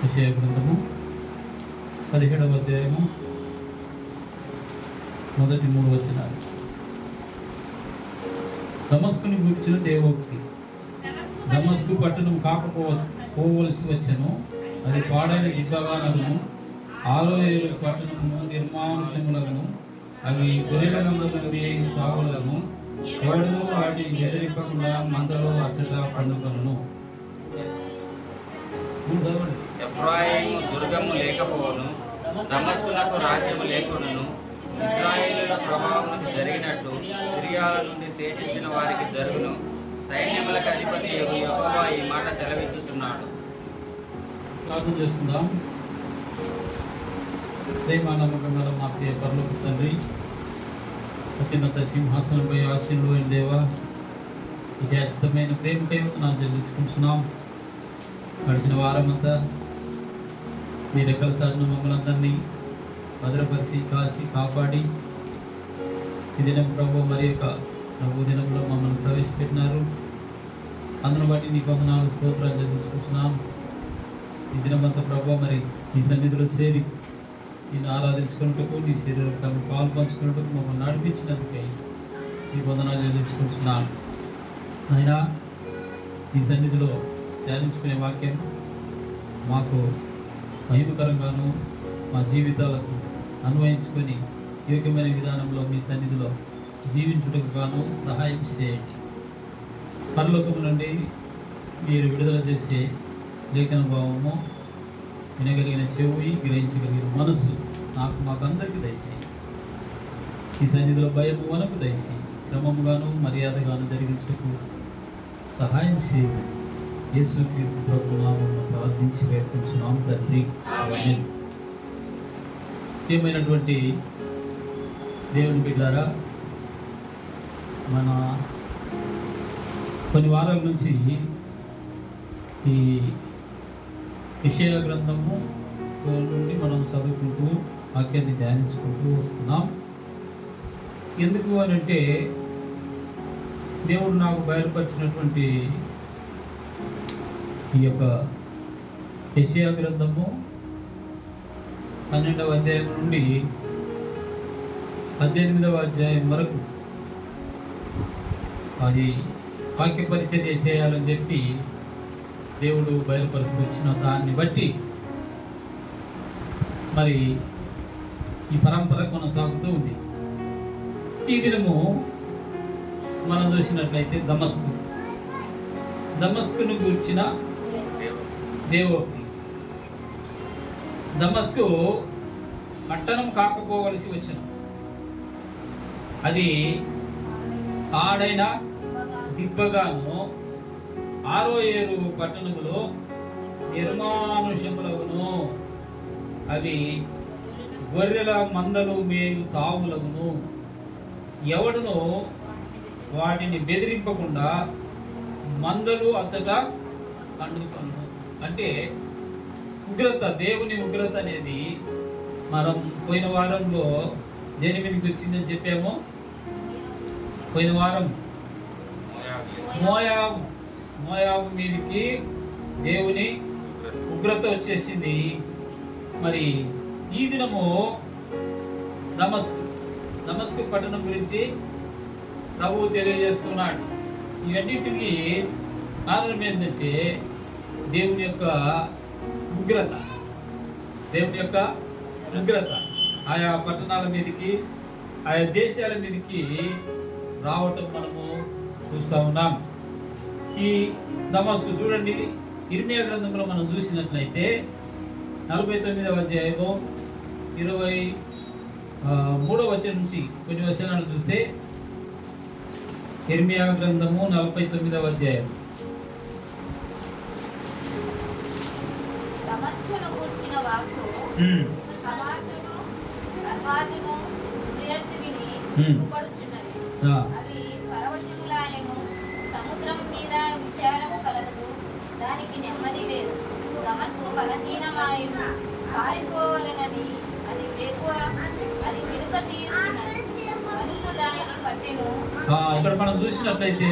యెషయా గ్రంథము 17వ అధ్యాయము మొదటి 3 వచనాలు. దమస్కుని గూర్చిన దేవోక్తి. దమస్కు పట్టణం పోవలసి వచ్చెను, అది పాడైన దిబ్బగానను, ఆలోయలు పట్టణము నిర్మానుషములను, అవి గొర్రెల మందలు మేయు తావులను, ఎవడును వాటిని బెదిరింపకుండా మందలో అచ్చట పండుగలను. ఎఫ్రాయిము దుర్గము లేకపోవను, దమస్కునకు రాజ్యము లేకును. ఇశ్రాయేలుల ప్రభావమునకు జరిగినట్టు సిరియాల నుండి శేషించిన వారికి జరుగును. సైన్యములకు అధిపతి యెహోవా ఈ మాట సెలవిస్తున్నాడు. ప్రార్థన చేస్తుందాం. ప్రేమ నమ్మకం గల మా ప్రియ పరలోక తండ్రి, అత్యున్నత సింహాసనంపై ఆశీనుడు అయిన దేవా, ఈ శాశ్వతమైన ప్రేమకై వందనాలు చెల్లించుకుంటున్నాం. గడిచిన వారమంతా మీ రెక్కల సాటిన మమ్మల్ని అందరినీ భద్రపరిచి కాచి కాపాడి ఈ దినం ప్రభు మరి యొక్క ప్రభు దినంలో మమ్మల్ని ప్రవేశపెట్టినారు. అందును బట్టి నీకు వందనాలు స్తోత్రాలు చెల్లించుకుంటున్నాం. ఈ దినమంతా ప్రభు మరి ఈ సన్నిధిలో చేరి నిన్ను ఆరాధించుకున్నట్టుకు, నీ శరీరం పాలు పంచుకున్నట్టుకు మమ్మల్ని నడిపించినందుకై నీకు వందనాలు చెల్లించుకుంటున్నాం. అయినా ఈ సన్నిధిలో ధ్యానించుకునే వాక్యం మాకు మహిమకరంగాను, మా జీవితాలకు అన్వయించుకొని యోగ్యమైన విధానంలో మీ సన్నిధిలో జీవించుటకు గాను సహాయం చేయండి. పరలోకము నుండి మీరు విడుదల చేసే లేఖన భావము, వినగలిగిన చెవి, గ్రహించగలిగిన మనస్సు మాకందరికీ దయచేయండి. ఈ సన్నిధిలో భయము మనకు దయచేయండి. క్రమముగాను మర్యాదగాను జరిగించుటకు సహాయం చేయండి. యేసుక్రీస్తు ప్రభు నామమున ప్రార్థించి వేడుకుంటున్నాం తండ్రి, ఆమేన్. ఏమైనటువంటి దేవుని బిడ్డలారా, మన కొన్ని వారాల నుంచి ఈ యెషయా గ్రంథము నుండి మనం చదువుకుంటూ వాక్యాన్ని ధ్యానించుకుంటూ వస్తున్నాం. ఎందుకు అని అంటే, దేవుడు నాకు బయలుపరిచినటువంటి ఈ యొక్క యెషయా గ్రంథము 12వ అధ్యాయం నుండి 18వ అధ్యాయం వరకు అది వాక్య పరిచర్య చేయాలని చెప్పి దేవుడు బయలుపరుస్తూ వచ్చిన దాన్ని బట్టి మరి ఈ పరంపర కొనసాగుతూ ఉంది. ఈ దినము మనం చూసినట్లయితే దమస్కును గూర్చిన దేవోక్తి. దమస్కు పట్టణం కాకపోవలసి వచ్చిన, అది పాడైన దిబ్బగాను, ఆరోయేరు పట్టణములో నిర్మానుషములగును, అవి గొర్రెల మందలు మేలు తావులగును, ఎవడును వాటిని బెదిరింపకుండా మందలు అచ్చట పండుగను. అంటే ఉగ్రత, దేవుని ఉగ్రత అనేది మనం పోయిన వారంలో దేని మీదకి వచ్చిందని చెప్పాము. పోయిన వారం మోయాబు మీదకి దేవుని ఉగ్రత వచ్చేసింది. మరి ఈ దినము దమస్కు పట్టణం గురించి ప్రభువు తెలియజేస్తున్నాడు. ఇవన్నిటికీ కారణం ఏంటంటే దేవుని యొక్క ఉగ్రత ఆయా పట్టణాల మీదకి, ఆయా దేశాల మీదకి రావటం మనము చూస్తూ ఉన్నాం. ఈ దమస్కు చూడండి, ఇర్మియా గ్రంథంలో మనం చూసినట్లయితే 49వ అధ్యాయము 23వ వచనం నుంచి కొన్ని వచనాలు చూస్తే, ఇర్మియా గ్రంథము 49వ అధ్యాయం. దమస్కును గూర్చిన వాక్కు హమాతును అర్వాదును ప్రియర్తుగిని సిగ్గుపడుచున్నవి. అవి పరవశములాయను, సముద్రం మీద విచారము కలగదు, దానికి నెమ్మది లేదు. దమస్కు బలహీనమాయను, పారిపోవలనని అది వెనుక తీయుచున్నది, వణుకు దానిని పట్టెను. ఇక్కడ మనం చూసినట్లయితే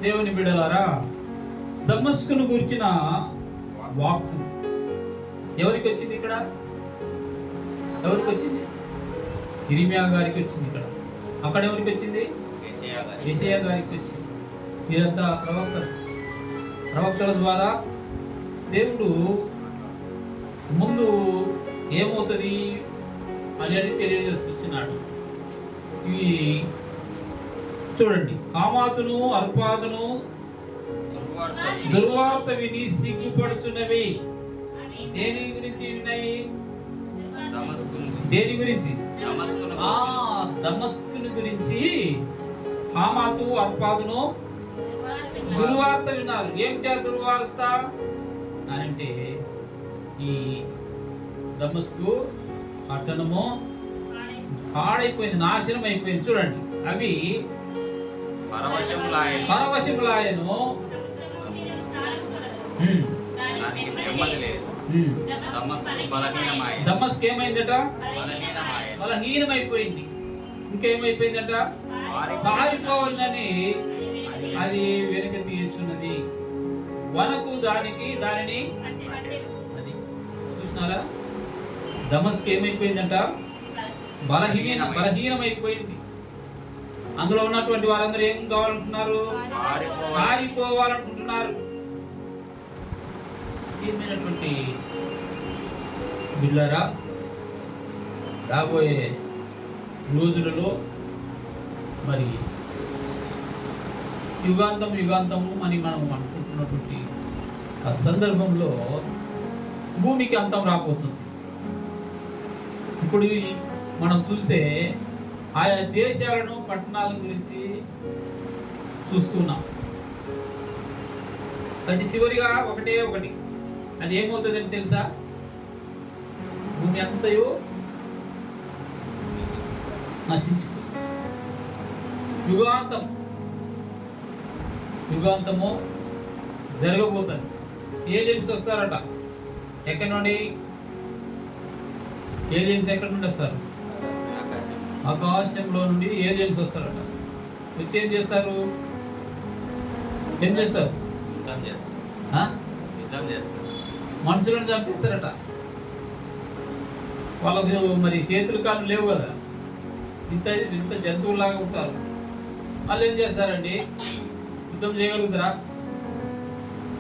దేవుని బిడ్డలారా, దమస్కును గురించిన వాక్కు ఎవరికి వచ్చింది ఇక్కడ? ఎవరికి వచ్చింది? ఇర్మియా గారికి వచ్చింది. ఇక్కడ అక్కడ ఎవరికి వచ్చింది? యెషయా గారికి వచ్చింది. వీరంతా ప్రవక్తల ద్వారా దేవుడు ముందు ఏమవుతుంది అనేది తెలియజేస్తున్నాడు. ఇవి చూడండి, హామాతును అర్పాదును దుర్వార్త విని సిగ్గుపడుచున్నవి. దేని గురించి విన్నాయి? దేని గురించి? దమస్కును గురించి హామాతు అర్పాదును దుర్వార్త విన్నారు. ఏమిటి ఆ దుర్వార్త అంటే, ఈ దమస్కు పట్టణము పాడైపోయింది, నాశనం అయిపోయింది. చూడండి, అవి పరవశములాయను. దమస్కు ఏమైందట? బలహీనమైపోయింది. ఇంకేమైపోయిందట? పారిపోవాలని అది వెనుక తీర్చున్నది. వనకు దానిని అది చూసినారా? దమస్కు ఏమైపోయిందంట? బలహీనమైపోయింది. అందులో ఉన్నటువంటి వారందరూ ఏం కావాలనుకుంటున్నారు? పారిపోవాలనుకుంటున్నారు. ఏమైనటువంటి బిళ్ళరా, రాబోయే రోజులలో మరి యుగాంతము అని మనం అనుకుంటున్నటువంటి ఆ సందర్భంలో భూమికి అంతం రాబోతుంది. ఇప్పుడు మనం చూస్తే ఆయా దేశాలను, పట్టణాల గురించి చూస్తున్నాం. అది చివరిగా ఒకటి అది ఏమవుతుందని తెలుసా? భూమి అంతయు నశించిపోతుంది. యుగాంతము జరగబోతుంది. ఏలియన్స్ వస్తారట. ఎక్కడి నుండి? ఏలియన్స్ ఎక్కడి నుండి వస్తారు? ఆకాశంలో నుండి ఏలియన్స్ వస్తారట. వచ్చి ఏం చేస్తారు? మనుషులను చంపేస్తారట. వాళ్ళకు మరి చేతులు కాళ్ళు లేవు కదా, ఇంత జంతువులాగా ఉంటారు. వాళ్ళు ఏం చేస్తారండి? యుద్ధం చేయగలుగుతారా?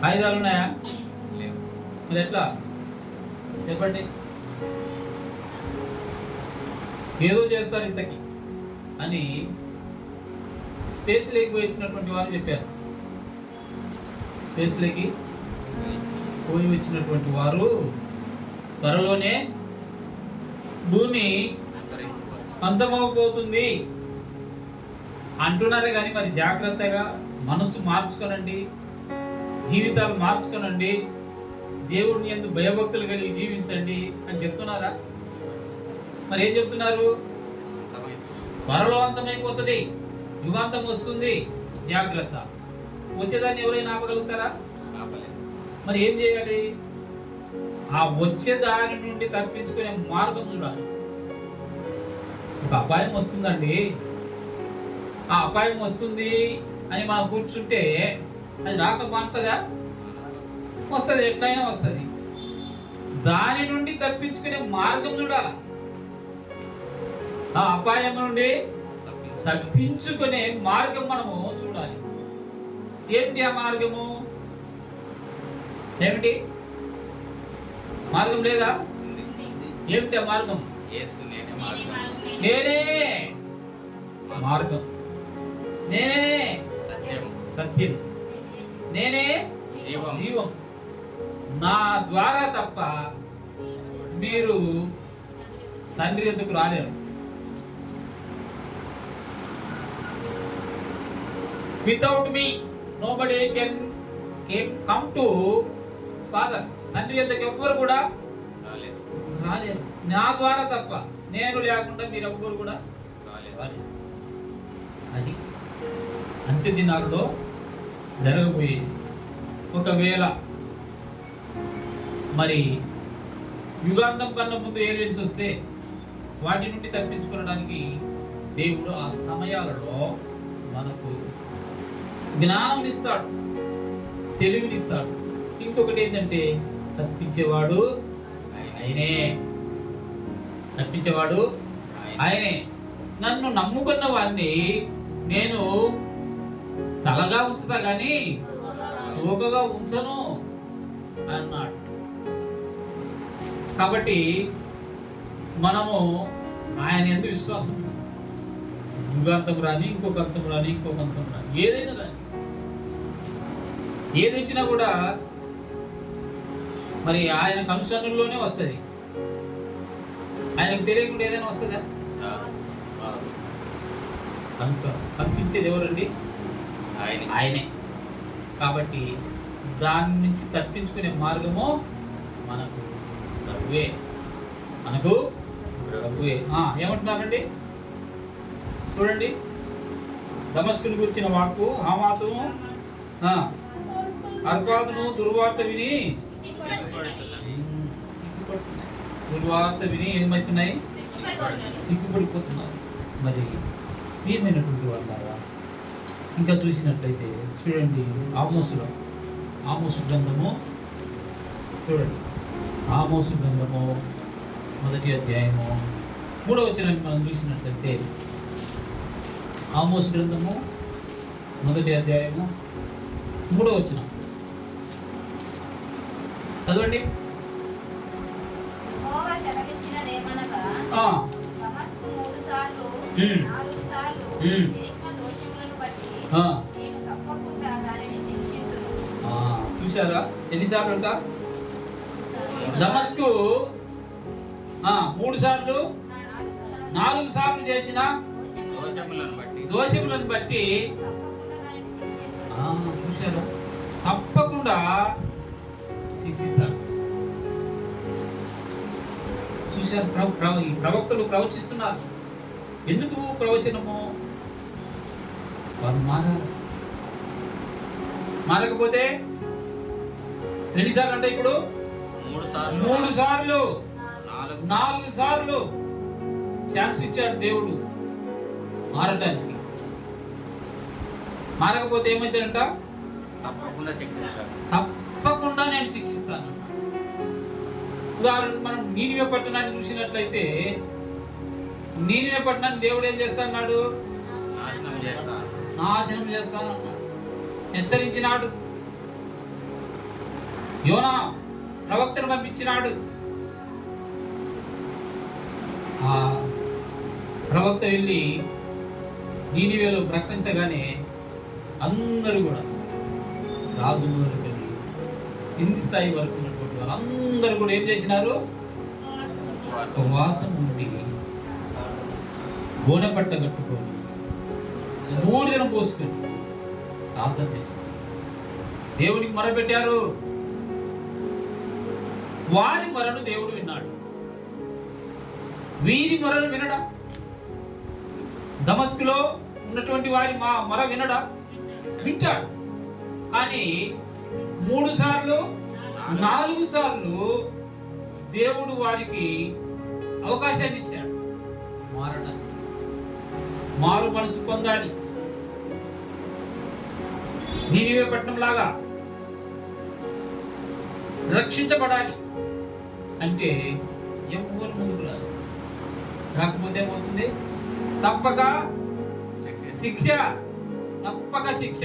ఆయుధాలు ఉన్నాయా? లేవు. మరి ఎట్లా చెప్పండి? ఏదో చేస్తారు ఇంతకి అని స్పేస్ లేకి పోయి వచ్చినటువంటి వారు చెప్పారు. స్పేస్ లేకి పోయి వచ్చినటువంటి వారు త్వరలోనే భూమి అంతమైపోతుంది అంటున్నారు. కానీ మరి జాగ్రత్తగా మనసు మార్చుకోనండి, జీవితాలు మార్చుకోనండి, దేవుడిని యందు భయభక్తులు కలిగి జీవించండి అని చెప్తున్నారా? మరి ఏం చెప్తున్నారు? త్వరలో అంతమైపోతుంది, యుగాంతం వస్తుంది, జాగ్రత్త. వచ్చేదాన్ని ఎవరైనా ఆపగలుగుతారా? మరి ఏం చేయాలి? ఆ వచ్చే దాని నుండి తప్పించుకునే మార్గం చూడాలి. ఒక అపాయం వస్తుందండి, ఆ అపాయం వస్తుంది అని మనం కూర్చుంటే అది రాక మానుతుందా? వస్తుంది, ఎట్లయినా వస్తుంది. దాని నుండి తప్పించుకునే మార్గం చూడాలి. ఆ అపాయం నుండి తప్పించుకునే మార్గం మనము చూడాలి. ఏమిటి ఆ మార్గము? ఏమిటి మార్గం? లేదా? ఏమిటి ఆ మార్గం? నేనే మార్గం, నేనే సత్యం, నేనే జీవం. నా ద్వారా తప్ప మీరు తండ్రి వద్దకు రాలేరు. Without me nobody can come to father. తండ్రి వద్దకు ఎవ్వరు కూడా రాలేరు. నా ద్వారా తప్ప, నేను లేకుండా మీరు ఎవ్వరు కూడా రాలేరు. అది అంత్య దినాలలో జరగబోయేది. ఒకవేళ మరి యుగాంతం కన్నా ముందు ఏలియన్స్ వస్తే వాటి నుండి తప్పించుకోవడానికి దేవుడు ఆ సమయాలలో మనకు జ్ఞానం ఇస్తాడు, తెలివినిస్తాడు. ఇంకొకటి ఏంటంటే తప్పించేవాడు ఆయనే. తప్పించేవాడు ఆయనే. నన్ను నమ్ముకున్న వాడిని నేను తలగా ఉంచుతా గాని తోకగా ఉంచను అన్నాడు. కాబట్టి మనము ఆయన ఎందుకు విశ్వాసం ఉంచాలి. యుగాంతం రాని, ఇంకొక అంతం రాని, ఇంకొక అంతం రాని, ఏదైనా రాని, ఏది వచ్చినా కూడా మరి ఆయన కనుసన్నుల్లోనే వస్తుంది. ఆయనకు తెలియకుండా ఏదైనా వస్తుందా? కనుక కనిపించేది ఎవరండి? ఆయనే. కాబట్టి దాని నుంచి తప్పించుకునే మార్గము మనకు ప్రభువే. మనకు ప్రభువే. ఏమంటున్నారండి చూడండి. దమస్కుని గురించిన వాక్కు హమాతును అర్పాదును దుర్వార్త విని సిగ్గుపడుతున్నాయి. దుర్వార్త విని ఏమవుతున్నాయి? సిగ్గుపడిపోతున్నారు. మరి ప్రియమైనటువంటి వాళ్ళారా, ఇంకా చూసినట్లయితే చూడండి ఆమోసు గ్రంథము చూడండి. ఆమోసు గ్రంథము 1వ అధ్యాయము 3వ వచనాన్ని మనం చూసినట్లయితే, ఆమోసు గ్రంథము 1వ అధ్యాయము 3వ వచనం చదవండి. యెహోవా సెలవిచ్చినదేమనగా, దమస్కు 3 సార్లు 4 సార్లు చేసిన దోషములను బట్టి నేను తప్పకుండా దానిని శిక్షింతును. చూశారా ఎన్నిసార్లు అంట? దమస్కు 3 సార్లు 4 సార్లు చేసిన దోషములను బట్టి చూశారా తప్పకుండా శిక్షిస్తారు. చూశారు ఈ ప్రవక్తలు ప్రవచిస్తున్నారు. ఎందుకు ప్రవచనము? వారు మారకపోతే ఎన్నిసార్లు అంటే ఇప్పుడు 3 సార్లు 4 సార్లు ఛాన్స్ ఇచ్చాడు దేవుడు మారటానికి. మారకపోతే ఏమైందంట? తప్పకుండా నేను శిక్షిస్తాను. ఉదాహరణకు మనం నీనివే పట్టణాన్ని చూసినట్లయితే, నీనివే పట్టణాన్ని దేవుడు ఏం చేస్తాడు? నాశనం చేస్తాను హెచ్చరించినాడు. యోనా ప్రవక్తను పంపించినాడు. ఆ ప్రవక్త వెళ్ళి నీనివేలో ప్రకటించగానే అందరూ కూడా రాజు మొదలుకొని కింది స్థాయి వరకు ఉన్నటువంటి వాళ్ళందరూ కూడా ఏం చేసినారు? ఉపవాసం ఉండి గోనె పట్ట కట్టుకొని బూడిదను పోసుకొని ప్రార్థన చేశారు. దేవునికి మొరపెట్టారు. వారి మొరను దేవుడు విన్నాడు. వీరి మొరను వినడా? దమస్కులో ఉన్నటువంటి వారి మొర వినడా? వింటాడు. కానీ 3 సార్లు 4 సార్లు దేవుడు వారికి అవకాశాన్ని ఇచ్చాడు మారడానికి. మారు మనసు పొందాలి. నీనివే పట్టణం లాగా రక్షించబడాలి అంటే ఎవరు ముందుకు రాదు. రాకపోతే ఏమవుతుంది? తప్పక శిక్ష. తప్పక శిక్ష.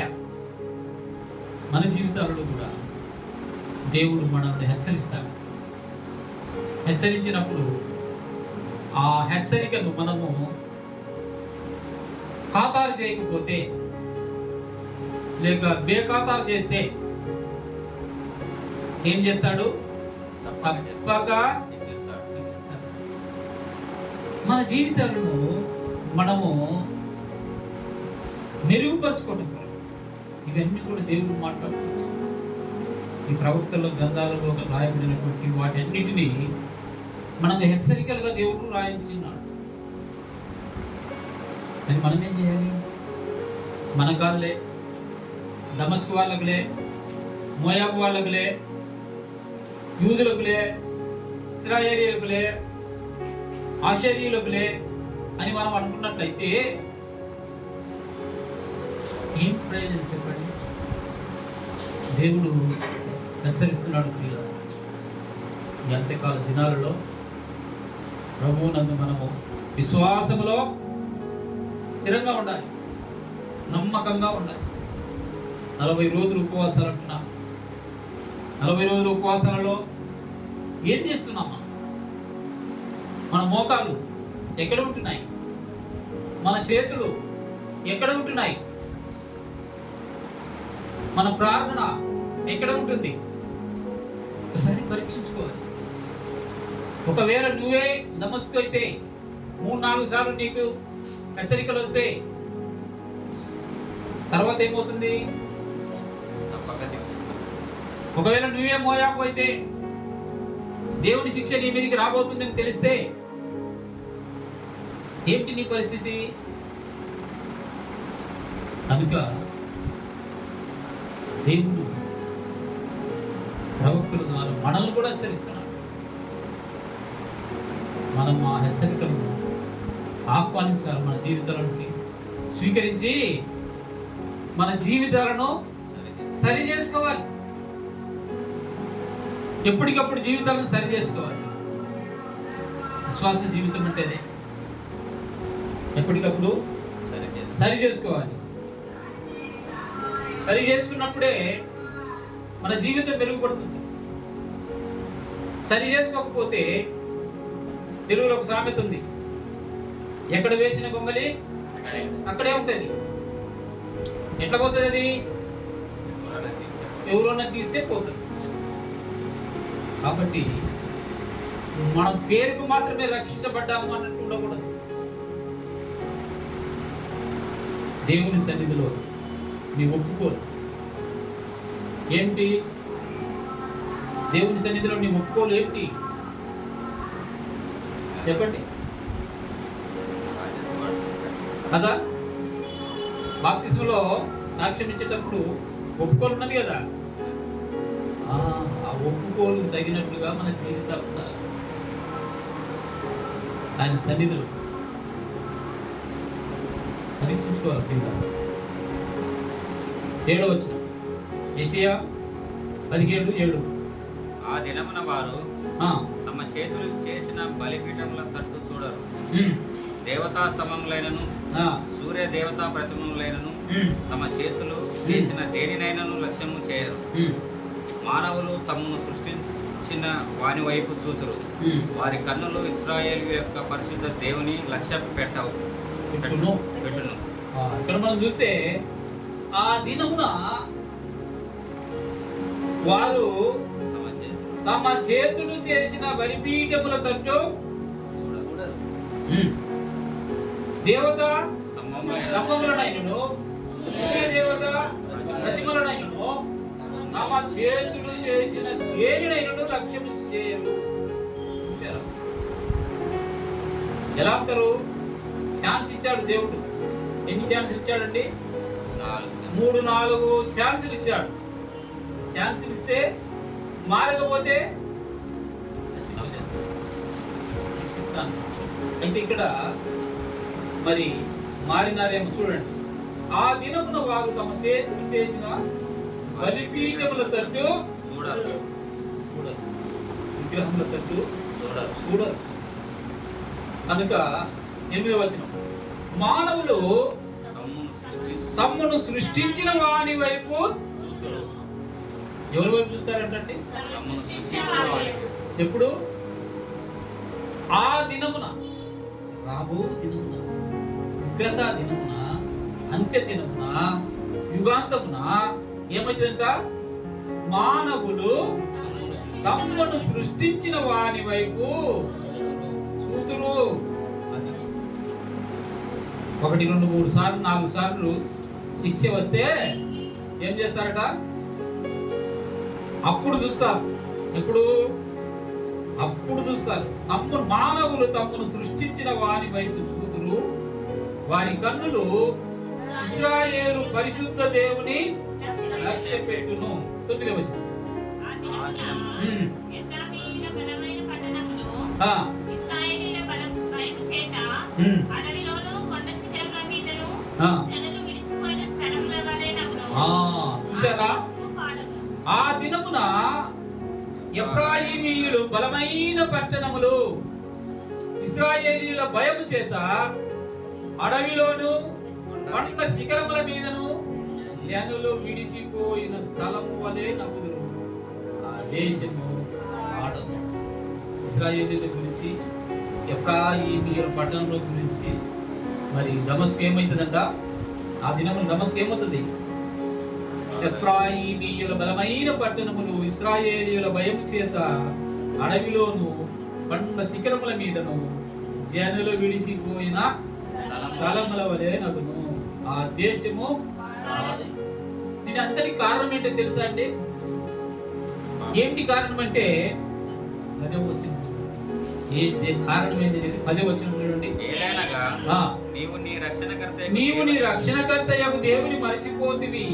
మన జీవితాలలో కూడా దేవుడు మనల్ని హెచ్చరిస్తాడు. హెచ్చరించినప్పుడు ఆ హెచ్చరికను మనము ఖాతారు చేయకపోతే, లేక బేఖాతారు చేస్తే ఏం చేస్తాడు? తప్పక శిక్షిస్తాడు. మన జీవితాలను మనము మెరుగుపరచుకోవడం ఇవన్నీ కూడా దేవుడు మాట్లాడుతుంది. ఈ ప్రవక్తల గ్రంథాలలో రాయబడినటువంటి వాటన్నిటినీ మనకు హెచ్చరికలుగా దేవుడు రాయించున్నాడు. మరి మనం ఏం చేయాలి? మన కాదులే, దమస్కు వాళ్ళకులే, మోయాబు వాళ్ళకులే, యూదులకులే, ఇశ్రాయేలీయులకులే, ఆషేరీయులకులే అని మనం అనుకున్నట్లయితే ఏం ప్రయోజనం చెప్పండి? దేవుడు హెచ్చరిస్తున్నాడు. ప్రియులారా, ఈ అంత్యకాల దినాలలో ప్రభువునందు మనము విశ్వాసములో స్థిరంగా ఉండాలి, నమ్మకంగా ఉండాలి. 40 రోజులు ఉపవాసాలు అంటున్నాం. 40 రోజుల ఉపవాసాలలో ఏం చేస్తున్నామా? మన మోకాళ్ళు ఎక్కడ ఉంటున్నాయి? మన చేతులు ఎక్కడ ఉంటున్నాయి? మన ప్రార్థన ఎక్కడ ఉంటుంది? ఒకసారి పరీక్షించుకోవాలి. ఒకవేళ నువ్వే దమస్కు అయితే 3-4 సార్లు నీకు హెచ్చరికలు వస్తే తర్వాత ఏమవుతుంది? ఒకవేళ నువ్వే మోయాబు అయితే దేవుని శిక్ష నీ మీదకి రాబోతుందని తెలిస్తే ఏమిటి నీ పరిస్థితి? కనుక దేవుడు ప్రవక్తుల ద్వారా మనల్ని కూడా హెచ్చరిస్తున్నాడు. మనం ఆ హెచ్చరికలను ఆహ్వానించాలి, మన జీవితాలకి స్వీకరించి మన జీవితాలను సరి చేసుకోవాలి. ఎప్పటికప్పుడు జీవితాలను సరి చేసుకోవాలి. విశ్వాస జీవితం అంటేనే ఎప్పటికప్పుడు సరి చేసుకోవాలి. సరి చేసుకున్నప్పుడే మన జీవితం మెరుగుపడుతుంది. సరి చేసుకోకపోతే తెలుగులో ఒక సామెత ఉంది, ఎక్కడ వేసిన గొంగలి అక్కడే ఉంటుంది. ఎట్లా పోతుంది అది? ఎవరన్నా తీస్తే పోతుంది. కాబట్టి మనం పేరుకు మాత్రమే రక్షించబడ్డాము అన్నట్టు ఉండకూడదు. దేవుని సన్నిధిలో నీ ఒప్పుకోలు ఏమిటి? దేవుని సన్నిధిలో నీ ఒప్పుకోలు ఏమిటి? చెప్పండి కదా. బాప్తిస్మలో సాక్ష్యం ఇచ్చేటప్పుడు ఒప్పుకోలు ఉన్నది కదా. ఆ ఒప్పుకోలు తగినట్లుగా మన జీవితాలు ఉండాలి. ఆయన సన్నిధిలో పరీక్షించుకోవాలి. పిల్ల 7వ వచనం, యెషయా 17:7. ఆ దినమున వారు తమ చేతులు చేసిన బలిపీఠముల తట్టు చూడరు. దేవతా స్తంభములైనను సూర్య దేవతా ప్రతిమములైనను తమ చేతులు చేసిన దేనినైనను లక్ష్యము చేయరు. మానవులు తమను సృష్టించిన వాని వైపు చూతురు. వారి కన్నులు ఇశ్రాయేలు యొక్క పరిశుద్ధ దేవుని లక్ష్య పెట్టును. ఇక్కడ మనం చూస్తే ఆ దినమున వారు తమ చేతులు చేసిన బలిపీఠముల తట్టు దేవత స్తంభములనైనను సూర్య దేవత ప్రతిమలనైనను తమ చేతులు చేసిన దేనినైనను లక్ష్యము చేయరు. చూశారా ఎలా ఉంటారు? ఛాన్స్ ఇచ్చాడు దేవుడు. ఎన్ని ఛాన్సులు ఇచ్చాడండి? 3-4 ఛాన్సులు ఇచ్చాడు. ఛాన్సులు ఇస్తే మారకపోతే శిక్షిస్తాను. అయితే ఇక్కడ మరి మారినారేమో చూడండి. ఆ దినమున వారు తమ చేతులు చేసిన బలిపీఠముల తట్టు చూడరు. విగ్రహముల తట్టు చూడరు. కనుక 8వ వచనం, మానవులు తమ్మును సృష్టించిన వాని వైపు ఎవరి వైపు చూస్తారంటే ఎప్పుడు? ఆ దినమున, రాబో దినమున, ఉగ్రత దినమున, అంత్య దినమున, యుగాంతమున ఏమైందంట? మానవులు తమ్మును సృష్టించిన వాని వైపు చూతురు. 1, 2, 3 సార్లు 4 సార్లు శిక్ష వస్తే ఏం చేస్తారట? అప్పుడు చూస్తారు. ఎప్పుడు? అప్పుడు చూస్తారు. మానవులు తమ్మును సృష్టించిన వాని వైపు చూతురు. వారి కన్నులు ఇశ్రాయేలు పరిశుద్ధ దేవుని లక్ష్య పెట్టును. 9వ వచనం, చూసారా? ఆ దినమున ఎఫ్రాయిమీయులు బలమైన పట్టణములు ఇశ్రాయేలీయుల భయము చేత అడవిలోను కొండ శిఖరముల మీదను జనులు విడిచిపోయిన స్థలము వలె నగుదురు. ఆ దేశము ఆడదు. ఇశ్రాయేలీయుల గురించి, ఎఫ్రాయిమీయుల పట్టణంలో గురించి మరి దమస్కు ఏమైతుందంట? ఆ దినము దమస్కు ఏమవుతుంది? ఎఫ్రాయిమీయుల బలమైన పట్టణములు ఇశ్రాయేలీయుల భయము చేత అడవిలోను కొండ శిఖరముల మీదను జనులు విడిచిపోయిన స్థలముల వలె నగును. ఆ దేశము దీని అంతటి కారణం ఏంటో తెలుసా అండి? ఏంటి కారణం అంటే 10వ వచనం. కారణం ఏంటి? 10వ వచనం చూడండి. నీవు నీ రక్షణకర్తయగు దేవుని మరచిపోతివి,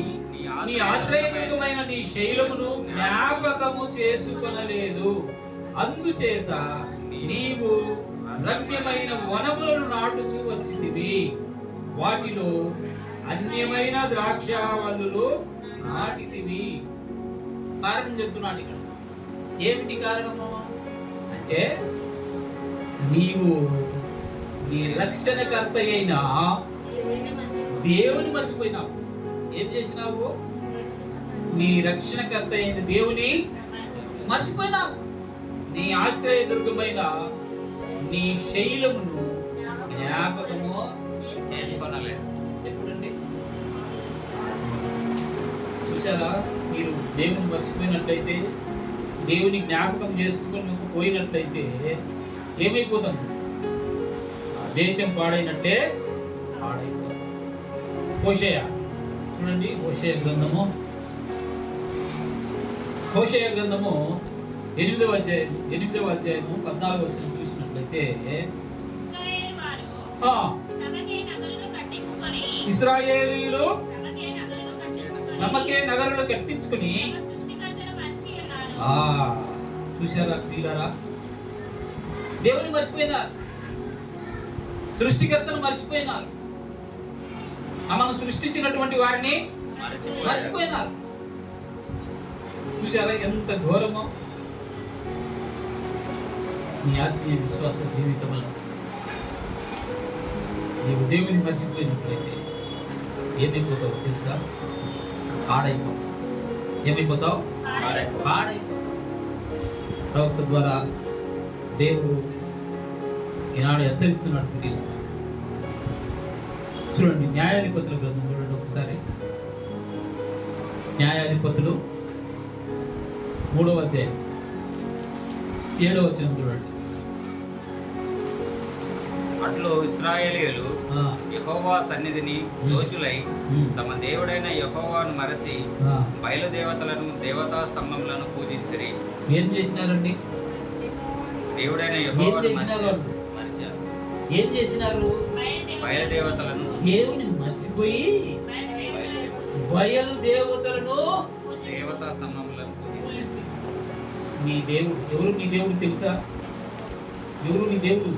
నీ ఆశ్రయదుర్గమైన నీ శైలమును జ్ఞాపకము చేసుకొనలేదు. అందుచేత నీవు రమ్యమైన వనములను నాటుచూ వచ్చితివి, వాటిలో అన్యమైన ద్రాక్షావల్లులు నాటితివి. కారణం చెప్తున్నాడు ఇక్కడ. ఏమిటి కారణము అంటే, నీవు నీ రక్షణకర్త అయిన దేవుని మర్చిపోయినావు. ఏం చేసినావు? నీ రక్షణకర్త అయిన దేవుని మర్చిపోయినావు. నీ ఆశ్రయ దుర్గమైన నీ శైలమును జ్ఞాపకము చేసుకోలేదు. ఎప్పుడండి చూసారా? మీరు దేవుని మర్చిపోయినట్లయితే, దేవుని జ్ఞాపకం చేసుకుని పోయినట్లయితే ఏమైపోతాం? దేశం పాడైనట్టే పాడైపోతాం. హోషేయ చూడండి, హోషేయ గ్రంథము 8వ అధ్యాయము 14వ వచనం చూసినట్లయితే, ఇశ్రాయేలీయులు నమ్మకే నగరులు కట్టించుకుని, చూసారా ప్రియులారా? దేవుని మర్చిపోయినారు, సృష్టికర్తను మర్చిపోయినారు, మనం సృష్టించినటువంటి వారిని మర్చిపోయినారు. చూసారా ఎంత ఘోరమో? నీ ఆత్మీయ విశ్వాస జీవితంలో నీవు దేవుని మర్చిపోయినట్లయితే ఏమైపోతావు తెలుసా? పాడైపోతావు. ఏమైపోతావు? పాడైపోతావు. ప్రవక్త ద్వారా దేవుడు ఈనాడు హెచ్చరిస్తున్నటువంటి చూడండి, న్యాయాధిపతుల గ్రంథం చూడండి ఒకసారి. న్యాయాధిపతులు 3వ అధ్యాయం 7వ వచనం చూడండి. అట్లు ఇశ్రాయేలీయులు యెహోవా సన్నిధిని దోషులై తమ దేవుడైన యెహోవాను మరచి బయలుదేవతలను దేవతా స్తంభములను పూజించిరి. ఏం చేసినారండి? దేవుడైన యెహోవాను మరిచారు. ఏం చేసినారు? బయలుదేవతలను దేవుని మర్చిపోయి బయలుదేవతలను దేవతా స్తంభములను పూజిస్తారు. నీ దేవుడు ఎవరు? నీ దేవుడు తెలుసా? ఎవరు నీ దేవుడు?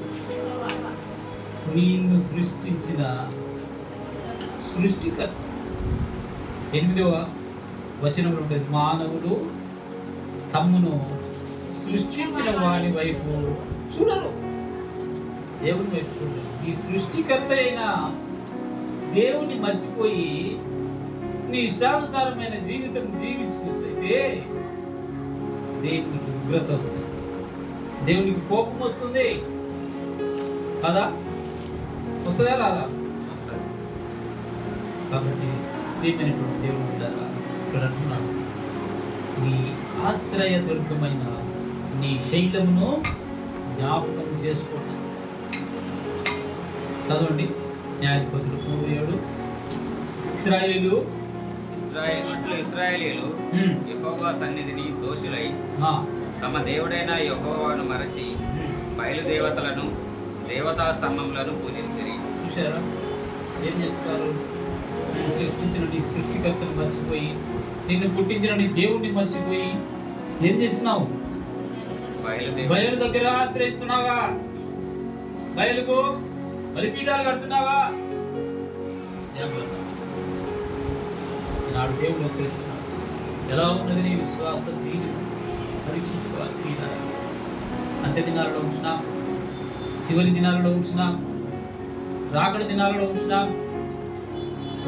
నిన్ను సృష్టించిన సృష్టికర్త. 8వ వచనంలో ఉంటుంది, మానవులు తమ్మును సృష్టించిన వారి వైపు చూడరు, దేవుని వైపు చూడరు. ఈ సృష్టికర్త అయిన దేవుని మర్చిపోయి నీ ఇష్టానుసారమైన జీవితం జీవించినట్లయితే దేవునికి ఉగ్రత వస్తుంది, దేవునికి కోపం వస్తుంది కదా? వస్తుందా రాదా? కాబట్టి ప్రియమైనటువంటి దేవుడు ఇక్కడ అంటున్నాడు, నీ ఆశ్రయ దుర్గమైన నీ శైలమును జ్ఞాపకం చేసుకోండి. చదవండి న్యాయాధిపతులు 3:7. ఇశ్రాయేలీయులు యెహోవా సన్నిధిని దోషులై తమ దేవుడైన యెహోవాను మరచి బయలుదేవతలను దేవతా స్తంభములను పూజించిరి. చూసారా ఏం చేస్తున్నారు? నిన్ను సృష్టించిన నీ సృష్టికర్తను మర్చిపోయి, నిన్ను పుట్టించిన నీ దేవుణ్ణి మర్చిపోయి ఏం చేస్తున్నావు? బయలు దగ్గర ఆశ్రయిస్తున్నావా? బయలుకు బలిపీఠాలు కడుతున్నావా? ఈనాడు దేవుడు హెచ్చరిస్తున్నాడు. ఎలా ఉన్నది నీ విశ్వాస జీవితం? మరి పరీక్షించుకోవాలి. ప్రియులారా, అంత్య దినాలలో ఉంటున్నాం, చివరి దినాలలో ఉంటున్నాం, రాకడ దినాలలో ఉంటున్నాం,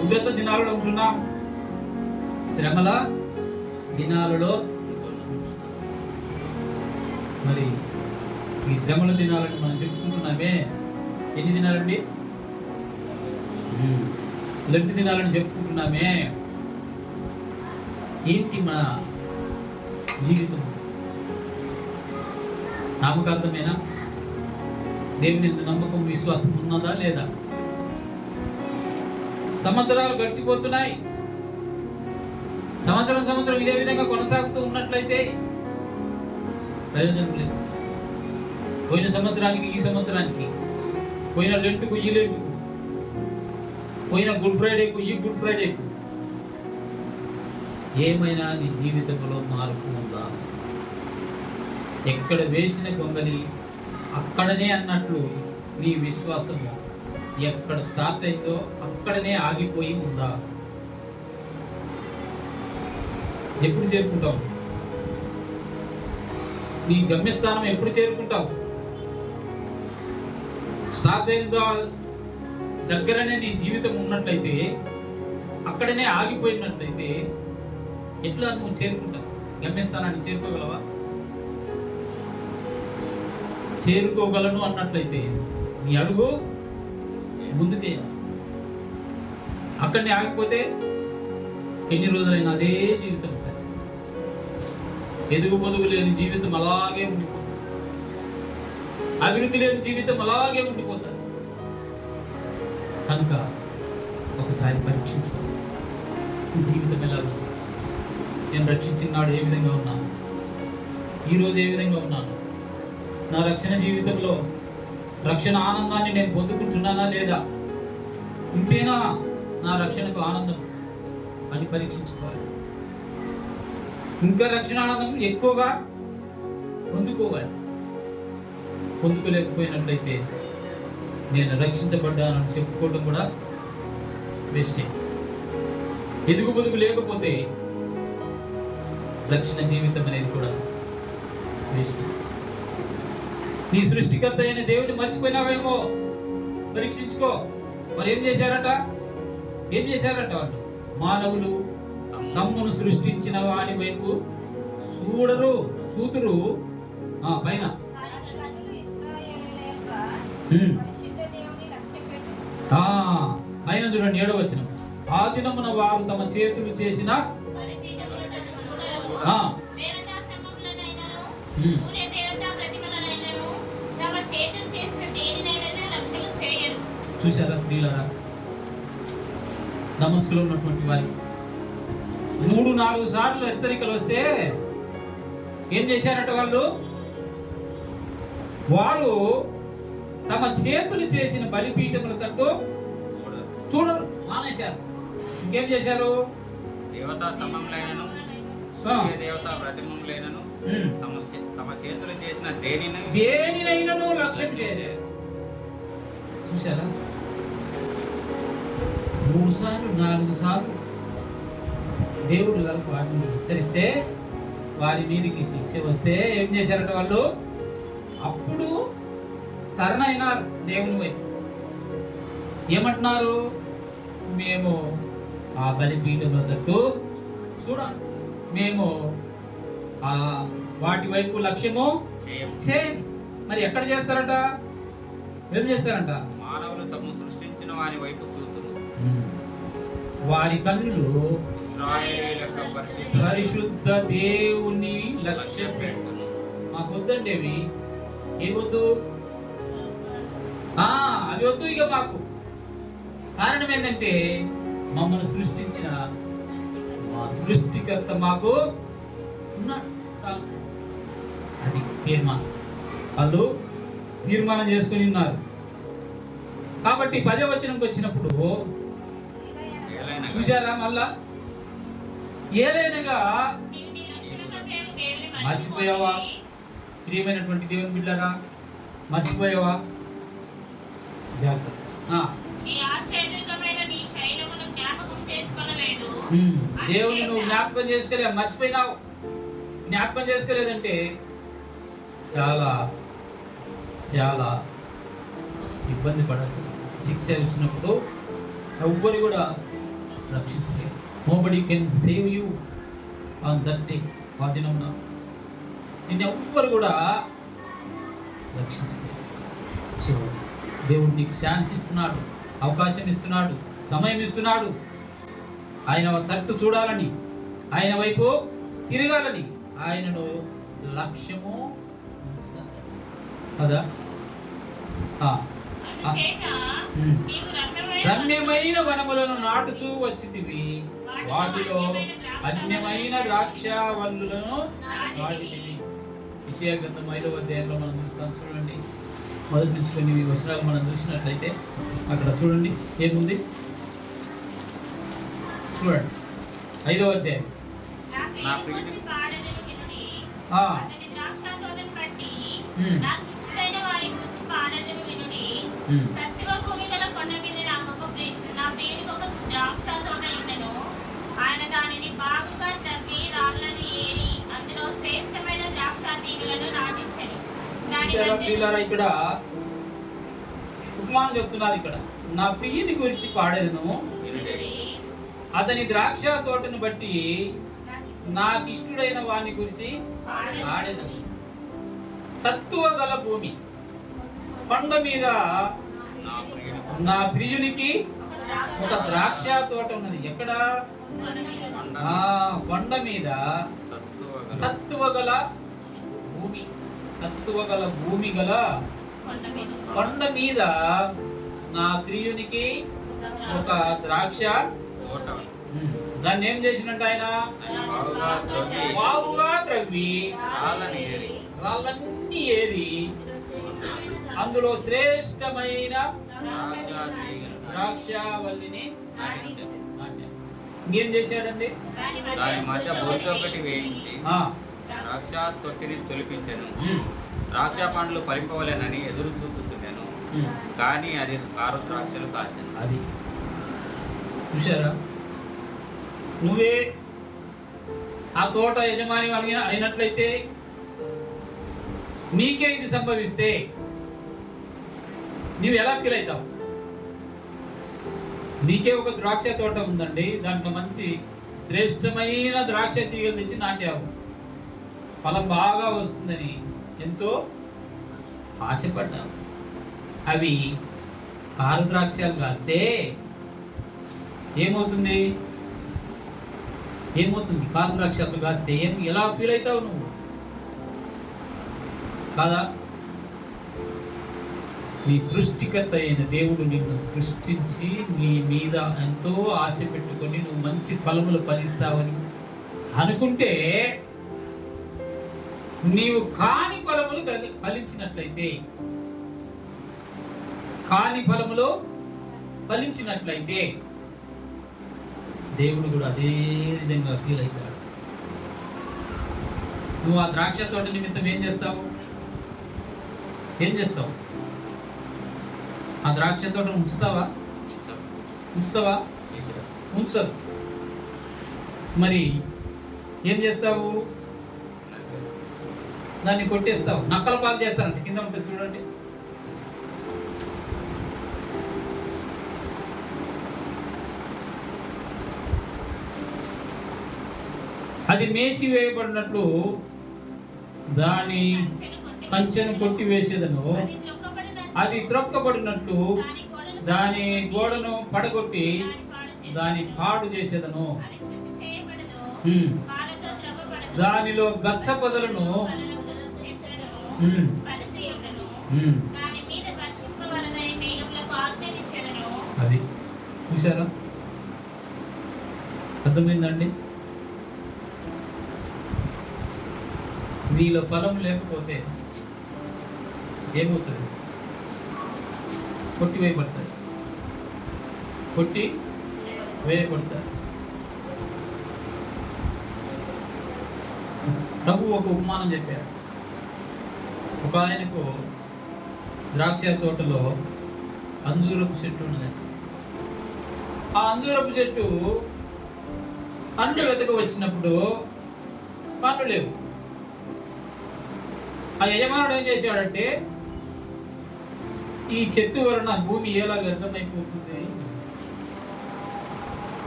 ఉగ్రత దినాలలో ఉంటున్నాం, శ్రమల దినాలలో ఉంటున్నాం. మరి ఈ శ్రమల దినాలను మనం చెప్పుకుంటున్నామే. ఎన్ని దినాలండి? లెంటి దినాలను చెప్పుకుంటున్నామే. ఏంటి మన జీవితం? నామకార్థమేనా? దేవుని యందు నమ్మకం, విశ్వాసం ఉన్నదా లేదా? సంవత్సరాలు గడిచిపోతున్నాయి. సంవత్సరం ఇదే విధంగా కొనసాగుతూ ఉన్నట్లయితే ప్రయోజనం లేదు. పోయిన సంవత్సరానికి ఈ సంవత్సరానికి, పోయిన లెంటుకు ఈ లెంటుకు, పోయిన గుడ్ ఫ్రైడేకు ఈ గుడ్ ఫ్రైడేకు ఏమైనా నీ జీవితంలో మార్పు ఉందా? ఎక్కడ వేసిన గొంగలి అక్కడనే అన్నట్లు నీ విశ్వాసము ఎక్కడ స్టార్ట్ అయిందో అక్కడనే ఆగిపోయి ఉందా? ఎప్పుడు చేరుకుంటావు? నీ గమ్యస్థానం ఎప్పుడు చేరుకుంటావు? స్టార్ట్ అయిందో దగ్గరనే నీ జీవితం ఉన్నట్లయితే, అక్కడనే ఆగిపోయినట్లయితే ఎట్లా నువ్వు చేరుకుంటావు? గమ్యస్థానాన్ని చేరుకోగలవా? చేరుకోగలను అన్నట్లయితే నీ అడుగు ముందుకే. అక్కడనే ఆగిపోతే ఎన్ని రోజులైనా అదే జీవితం ఉంటుంది. ఎదుగు పొదుగు లేని జీవితం అలాగే ఉండిపోతుంది. అభివృద్ధి లేని జీవితం అలాగే ఉండిపోతుంది. కనుక ఒకసారి పరీక్షించుకోవాలి, ఈ జీవితం ఎలా ఉంది? నేను రక్షించిన నాడు ఏ విధంగా ఉన్నాను? ఈరోజు ఏ విధంగా ఉన్నాను? నా రక్షణ జీవితంలో రక్షణ ఆనందాన్ని నేను పొందుకుంటున్నానా లేదా? ఇంతేనా నా రక్షణకు ఆనందం అని పరీక్షించుకోవాలి. ఇంకా రక్షణ ఆనందం ఎక్కువగా పొందుకోవాలి. పొందుకోలేకపోయినట్లయితే నేను రక్షించబడ్డానని చెప్పుకోవడం కూడా వేస్టే. ఎదుగు పొదుగు లేకపోతే రక్షణ జీవితం అనేది కూడా వేస్ట్. నీ సృష్టికర్త అయిన దేవుడిని మర్చిపోయినావేమో, పరీక్షించుకో. మరి ఏం చేశారట వాళ్ళు? మానవులు తమ్మును సృష్టించిన వాని వైపు చూతురు. పైన పైన చూడండి, 7వ వచనం. ఆ దినమున వారు తమ చేతులు చేసిన చూసారా ప్రియులారా? దమస్కులో ఉన్నటువంటి వారికి 3-4 సార్లు హెచ్చరికలు వస్తే ఏం చేశారట వాళ్ళు? వారు తమ చేతులు చేసిన బలిపీఠముల తట్టు చూడరు, మానేశారు. ఇంకేం చేశారు? దేవతా స్తంభములైనను దేవతా ప్రతిమములైనను తమ చేతులు చేసిన దేనినైనను లక్ష్యం చేయలేదు. చూసారా? 3 సార్లు 4 సార్లు దేవుడు వాటిని హెచ్చరిస్తే, వారి మీదకి శిక్ష వస్తే ఏం చేశారట వాళ్ళు? అప్పుడు టర్న్ అయినారు దేవుని వైపు. ఏమంటున్నారు? మేము ఆ బలిపీఠముల తట్టు చూడాలి, మేము ఆ వాటి వైపు లక్ష్యము చేయం. మరి ఎక్కడ చేస్తారట? ఏం చేస్తారంట? మానవులు తమ సృష్టించిన వారి వైపు చూతురు. వారి కన్నులు పరిశుద్ధ దేవుని లక్ష్యం పెట్టును. మాకు వద్దండి అవి. ఏమొద్దు? అవి వద్దు ఇక మాకు. కారణం ఏంటంటే మమ్మల్ని సృష్టించిన మా సృష్టికర్త మాకు ఉన్నాడు, చాలు. అది తీర్మానం. వాళ్ళు తీర్మానం చేసుకుని ఉన్నారు. కాబట్టి 10వ వచనంకి వచ్చినప్పుడు చూశారా? మళ్ళా ఏలైనగా మర్చిపోయావా? ప్రియమైనటువంటి దేవుని బిడ్డలారా, మర్చిపోయావా? జాగ్రత్త. దేవుని నువ్వు జ్ఞాపకం చేసుకోలే, మర్చిపోయినావు. జ్ఞాపకం చేసుకోలేదంటే చాలా చాలా ఇబ్బంది పడాల్సి వస్తుంది. శిక్ష ఇచ్చినప్పుడు ఎవ్వరు కూడా రక్షించలేరు. Nobody can save you on that day. ఆ దినమున నిన్ను ఎవ్వరు కూడా రక్షించలేరు. సో దేవుడు నీకు ఛాన్స్ ఇస్తున్నాడు, అవకాశం ఇస్తున్నాడు, సమయం ఇస్తున్నాడు. ఆయన తట్టు చూడాలని, ఆయన వైపు తిరగాలని, ఆయనను లక్ష్యము ఉంచాలి కదా. రమ్యమైన వనములను నాటుచూ వచ్చితివి, వాటిలో అన్యమైన ద్రాక్ష వల్లులను నాటితివి. యెషయా గ్రంథం 5వ అధ్యాయంలో మనం చూస్తాం. చూడండి, మొదటి నుంచి కొన్ని వచనాలు మనం చూసినట్లయితే అక్కడ చూడండి ఏముంది. చూడండి 5వ అధ్యాయం. ఆయన దానిని బాగుగా తవ్వి రాళ్ళను ఏరి అందులో శ్రేష్టమైన ద్రాక్ష తీగలను నాటించెను. ఇక్కడ ఉపమానం చెప్తున్నారు. ఇక్కడ నా ప్రియుని గురించి పాడేదను, అతని ద్రాక్ష తోటను బట్టి నాకు ఇష్టడైన వాని గురించి పాడేదను. సత్తువ గల భూమి, కొండ మీద నా ప్రియునికి ఒక ద్రాక్ష తోట ఉన్నది. ఎక్కడ? కొండ మీద సత్తువ గల భూమి, సత్తువ గల భూమి గల కొండ మీద నా ప్రియునికి ఒక ద్రాక్ష తోట. దాన్ని ఏం చేసినట్టు ఆయన బాగుగా త్రవ్వి రాళ్ళన్నీ ఏరి అందులో శ్రేష్టమైన ద్రాక్షవల్లిని ఇంకేం చేశాడండి? దాని మధ్య బొచ్చు ఒకటి వేయించి ద్రాక్ష తొట్టిని తొలిపించాను. ద్రాక్ష పండ్లు ఫలింపవలెనని ఎదురు చూస్తున్నాను, కానీ అది 6 ద్రాక్షలు కాసింది. అది చూసారా? నువ్వే ఆ తోట యజమాని అయినట్లయితే, నీకే ఇది సంభవిస్తే నువ్వు ఎలా ఫీల్ అవుతావు? నీకే ఒక ద్రాక్ష తోట ఉందండి, దాంట్లో మంచి శ్రేష్టమైన ద్రాక్ష తీగలు తెచ్చి నాటావు, ఫలం బాగా వస్తుందని ఎంతో ఆశపడ్డావు. అవి 6 ద్రాక్షలు కాస్తే ఏమవుతుంది? 6 ద్రాక్షలు కాస్తే ఎలా ఫీల్ అవుతావు నువ్వు? కాదా? నీ సృష్టికర్త అయిన దేవుడు నిన్ను సృష్టించి నీ మీద ఎంతో ఆశ పెట్టుకొని నువ్వు మంచి ఫలములు ఫలిస్తావని అనుకుంటే, నీవు కాని ఫలములు ఫలించినట్లయితే దేవుడు కూడా అదే విధంగా ఫీల్ అవుతాడు. నువ్వు ఆ ద్రాక్ష తోట నిమిత్తం ఏం చేస్తావు? ఆ ద్రాక్ష తోట ఉంచుతావా? ఉంచరు. మరి ఏం చేస్తావు? దాన్ని కొట్టేస్తావు, నక్కల పాలు చేస్తారంట. కింద ఉంటుంది చూడండి. అది మేసి వేయబడినట్లు దాని కంచెను కొట్టి వేసేదను, అది త్రొక్కబడినట్లు దాని గోడను పడగొట్టి దాని పాడు చేసేదను. దానిలో గచ్చ పొదలను అది చూసారా? అర్థమైందండి? నీలో ఫలం లేకపోతే ఏమవుతుంది? కొట్టి వేయబడతాయి. ప్రభు ఒక ఉపమానం చెప్పారు. ఒక ఆయనకు ద్రాక్ష తోటలో అంజూరపు చెట్టు ఉన్నది. ఆ అంజూరపు చెట్టు పండ్లు వెతక వచ్చినప్పుడు పండ్లు లేవు. ఆ యజమానుడు ఏం చేశాడంటే, ఈ చెట్టు వలన భూమి ఎలా వ్యర్థమైపోతుంది,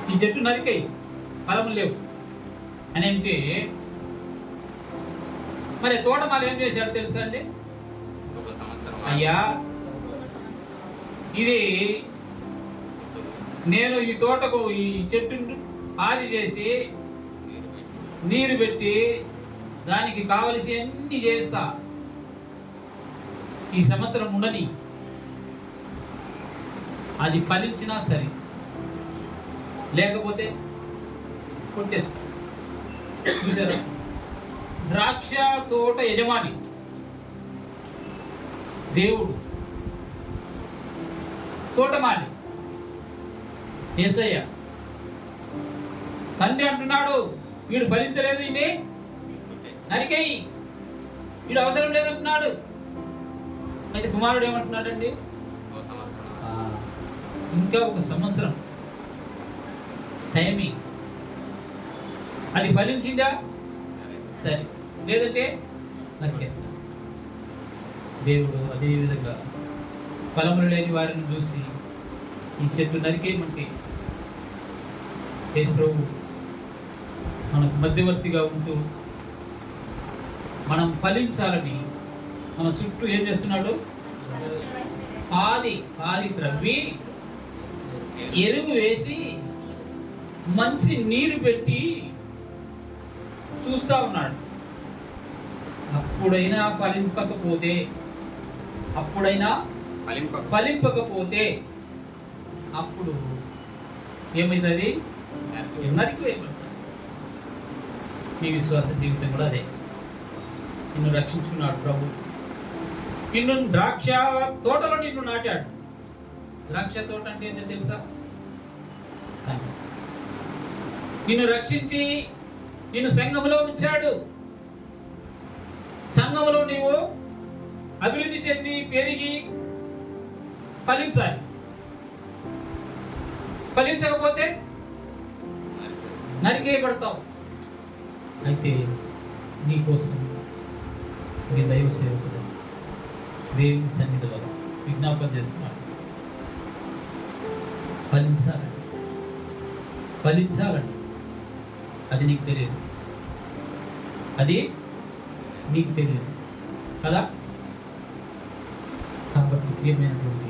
ఈ చెట్టు నరికై ఫలములు లేవు అని అంటే, మరి తోటమాలి ఏం చేశాడు తెలుసా అండి? అయ్యా, ఇది నేను ఈ తోటకు ఈ చెట్టును ఆది చేసి నీరు పెట్టి దానికి కావలసి అన్ని చేస్తా, ఈ సంవత్సరం ఉండని, అది ఫలించినా సరే, లేకపోతే కొట్టేస్తా. చూసారా? ద్రాక్ష తోట యజమాని దేవుడు, తోటమాలి యేసయ్య. తండ్రి అంటున్నాడు, వీడు ఫలించలేదు, ఇన్ని నరికేయి, వీడు అవసరం లేదంటున్నాడు. అయితే కుమారుడు ఏమంటున్నాడండి? ఇంకా ఒక సంవత్సరం టైమింగ్, అది ఫలించిందా సరే, లేదంటే నరికేస్తా. దేవుడు అదే విధంగా ఫలములు లేని వారిని చూసి ఈ చెట్టు నరికేయమంటే, యేసు ప్రభు మనకు మధ్యవర్తిగా ఉంటూ మనం ఫలించాలని మన చుట్టూ ఏం చేస్తున్నాడు? పాది త్రవ్వి, ఎరువు వేసి, మంచి నీరు పెట్టి చూస్తా ఉన్నాడు. అప్పుడైనా ఫలింపకపోతే అప్పుడు ఏమైతుంది? నరికివేయబడతాడు. నీ విశ్వాస జీవితం కూడా అదే. నిన్ను రక్షించుకున్నాడు ప్రభు. నిన్ను ద్రాక్ష తోటలో నిన్ను నాటాడు. ద్రాక్ష తోట అంటే ఏంటో తెలుసా? సంఘం. నిన్ను రక్షించి నిన్ను సంఘంలో ఉంచాడు. సంఘంలో నీవు అభివృద్ధి చెంది పెరిగి ఫలించాలి. ఫలించకపోతే నరికేయబడతావు. అయితే నీకోసం నీ దైవ సేవకుడు దేవుని సన్నిధిలో విజ్ఞాపన చేస్తున్నాడు. ఫలించాలండి. అది నీకు తెలియదు, కదా? కాబట్టి ప్రియమైనటువంటి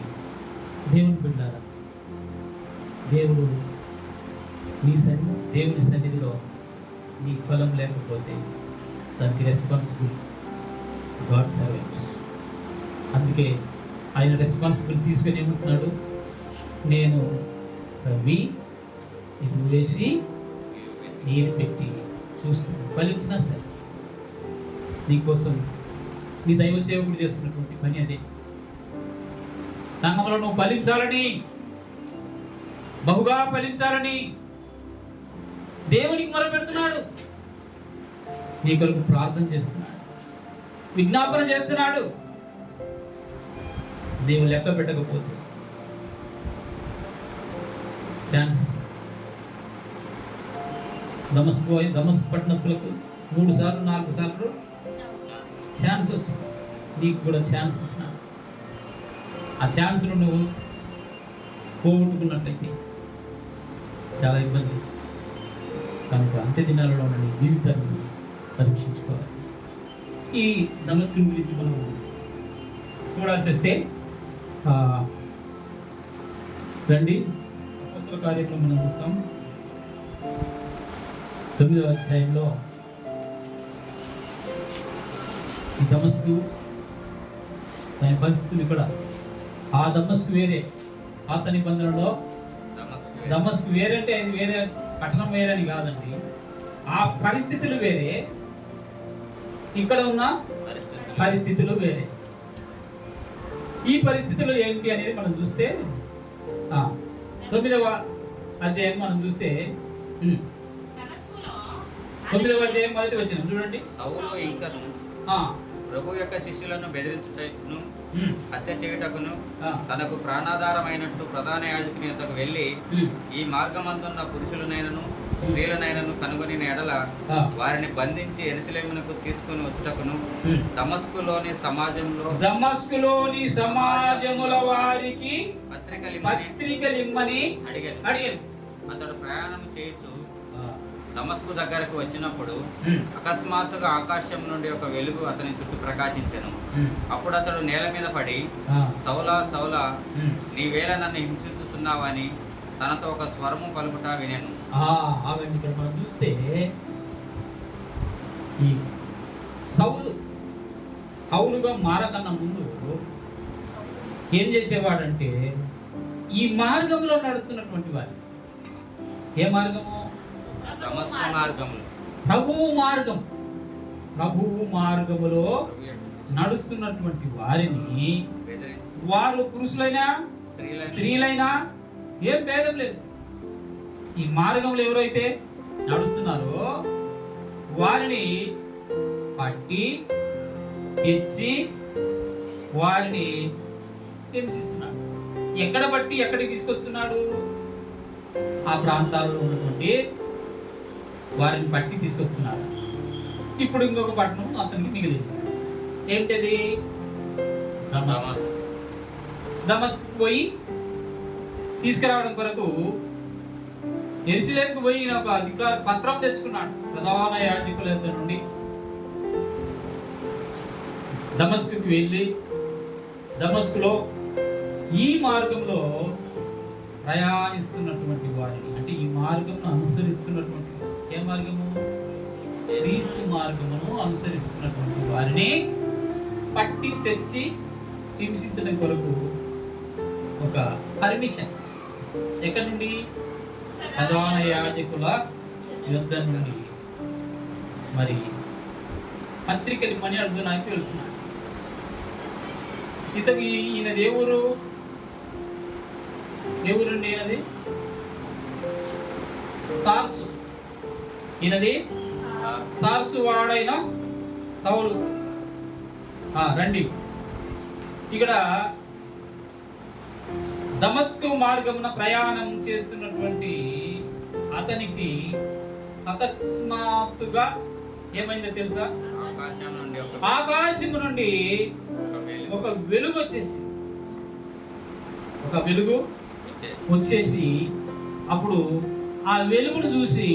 దేవుని బిడ్డలారా, దేవుడు దేవుని సన్నిధిలో నీ ఫలం లేకపోతే దానికి రెస్పాన్సిబుల్ గాడ్ సర్వెంట్స్. అందుకే ఆయన రెస్పాన్సిబుల్ తీసుకొని ఏమంటున్నాడు? నేను రవి ఎరువు వేసి నీరు పెట్టి చూస్తున్నాను, ఫలించినా సరే. నీకోసం నీ దైవ సేవకుడు చేస్తున్నటువంటి పని అదే. సంఘంలో నువ్వు ఫలించాలని, బహుగా ఫలించాలని దేవునికి మొరపెడుతున్నాడు. నీ కొరకు ప్రార్థన చేస్తున్నాడు, విజ్ఞాపన చేస్తున్నాడు. దేవుడు లెక్క పెట్టకపోతే ఛాన్స్. దమస్కు పట్టణస్తులకు 3 సార్లు 4 సార్లు ఛాన్స్ వచ్చింది. నీకు కూడా ఛాన్స్ ఇచ్చినా ఆ ఛాన్స్ను నువ్వు పోగొట్టుకున్నట్లయితే చాలా ఇబ్బంది. కనుక అంత్య దినాలలో నీ జీవితాన్ని పరీక్షించుకోవాలి. ఈ దమస్కు గురించి మనం చూడాల్సి వస్తే రండి, అపోస్తల కార్యక్రమం మనం చూస్తాం. 9వ అధ్యాయంలో ఈ దమస్కు దాని పరిస్థితులు ఇక్కడ. ఆ దమస్కు వేరే, పాత నిబంధనలో దమస్కు వేరే అంటే అది వేరే, పట్టణం వేరే అని కాదండి. ఆ పరిస్థితులు వేరే, ఇక్కడ ఉన్న పరిస్థితులు వేరే. ఈ పరిస్థితులు ఏంటి అనేది మనం చూస్తే 9వ అధ్యాయం మనం చూస్తే 9వ అధ్యాయం మొదటి వచనం చూడండి. సౌలు ఇంకను ప్రభు యొక్క శిష్యులను బెదిరించుటకును హత్య చేయుటకును తనకు ప్రాణాధారమైనట్టు ప్రధాన యాజకుని యొద్దకు వెళ్ళి, ఈ మార్గమందున్న పురుషులనైనను స్త్రీలనైనను కనుగొని ఎడల ఆ. వారిని బంధించి యెరూషలేమునకు తీసుకుని వచ్చుటకును దమస్కులోని సమాజముల వారికి పత్రికలిమ్మని అడిగాను. అతడు ప్రయాణం చేయొచ్చు దమస్కు దగ్గరకు వచ్చినప్పుడు అకస్మాత్తుగా ఆకాశం నుండి ఒక వెలుగు అతని చుట్టూ ప్రకాశించెను. అప్పుడు అతడు నేల మీద పడి, సౌలా సౌలా, నీవేళ నన్ను హింసిస్తున్నావని తనతో ఒక స్వరము పలుకుట వినెను. ఆగండి, ఇక్కడ మనం చూస్తే ఈ సౌలు పౌలుగా మారకన్నా ముందు ఏం చేసేవాడంటే ఈ మార్గంలో నడుస్తున్నటువంటి వారు, ఏ మార్గము? దమస్కు మార్గములో, ప్రభువు మార్గములో నడుస్తున్నటువంటి వారిని, వారు పురుషులైనా స్త్రీలైనా ఏం భేదం లేదు. ఈ మార్గంలో ఎవరైతే నడుస్తున్నారో వారిని పట్టి తెచ్చి వారిని హింసిస్తున్నాడు. ఎక్కడ పట్టి ఎక్కడికి తీసుకొస్తున్నాడు? ఆ ప్రాంతాల్లో ఉన్నటువంటి వారిని పట్టి తీసుకొస్తున్నారు. ఇప్పుడు ఇంకొక పట్టణం అతనికి మిగిలింది. ఏంటది? దమస్కు పోయి తీసుకురావడం కొరకు యెరూషలేముకు పోయి ఒక అధికార పత్రం తెచ్చుకున్నాడు ప్రధాన యాజకుల దగ్గర నుండి. దమస్కుకి వెళ్ళి దమస్కులో ఈ మార్గంలో ప్రయాణిస్తున్నటువంటి వారిని, అంటే ఈ మార్గం అనుసరిస్తున్నటువంటి, ఏ మార్గము? క్రీస్తు మార్గమును అనుసరిస్తున్నటువంటి వారిని పట్టి తెచ్చి హింసించడం కొరకు ఒక పర్మిషన్ ఎక్కడి నుండి? ప్రధాన యాజకుల యుద్ధ నుండి మరి పత్రికలు పని అడుగునాకి వెళ్తున్నాడు. ఇతకి ఈయన దేవురు ఈయనది తార్సు, ఈయనది తార్సు వాడైన సౌలు. రండి, ఇక్కడ దమస్కు మార్గమున ప్రయాణం చేస్తున్నటువంటి అతనికి అకస్మాత్తుగా ఏమైందో తెలుసా? ఆకాశం నుండి ఒక వెలుగు వచ్చేసింది. ఒక వెలుగు వచ్చేసి అప్పుడు ఆ వెలుగును చూసి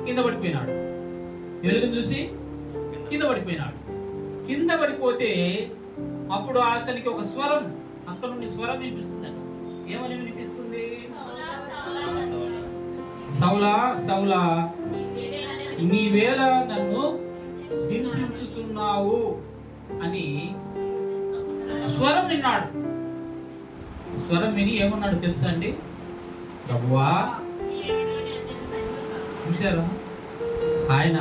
కింద పడిపోయినాడు. వెలుగును చూసి కింద పడిపోయినాడు. కింద పడిపోతే అప్పుడు అతనికి ఒక స్వరం, అక్కడ నుండి స్వరం వినిపిస్తుందండి. ఏమని వినిపిస్తుంది? సౌలా సౌలా, నీవేళ నన్ను హింసించుచున్నావు అని స్వరం విన్నాడు. స్వరం విని ఏమన్నాడు తెలుసా అండి? ప్రభువా, చూశారా? ఆయన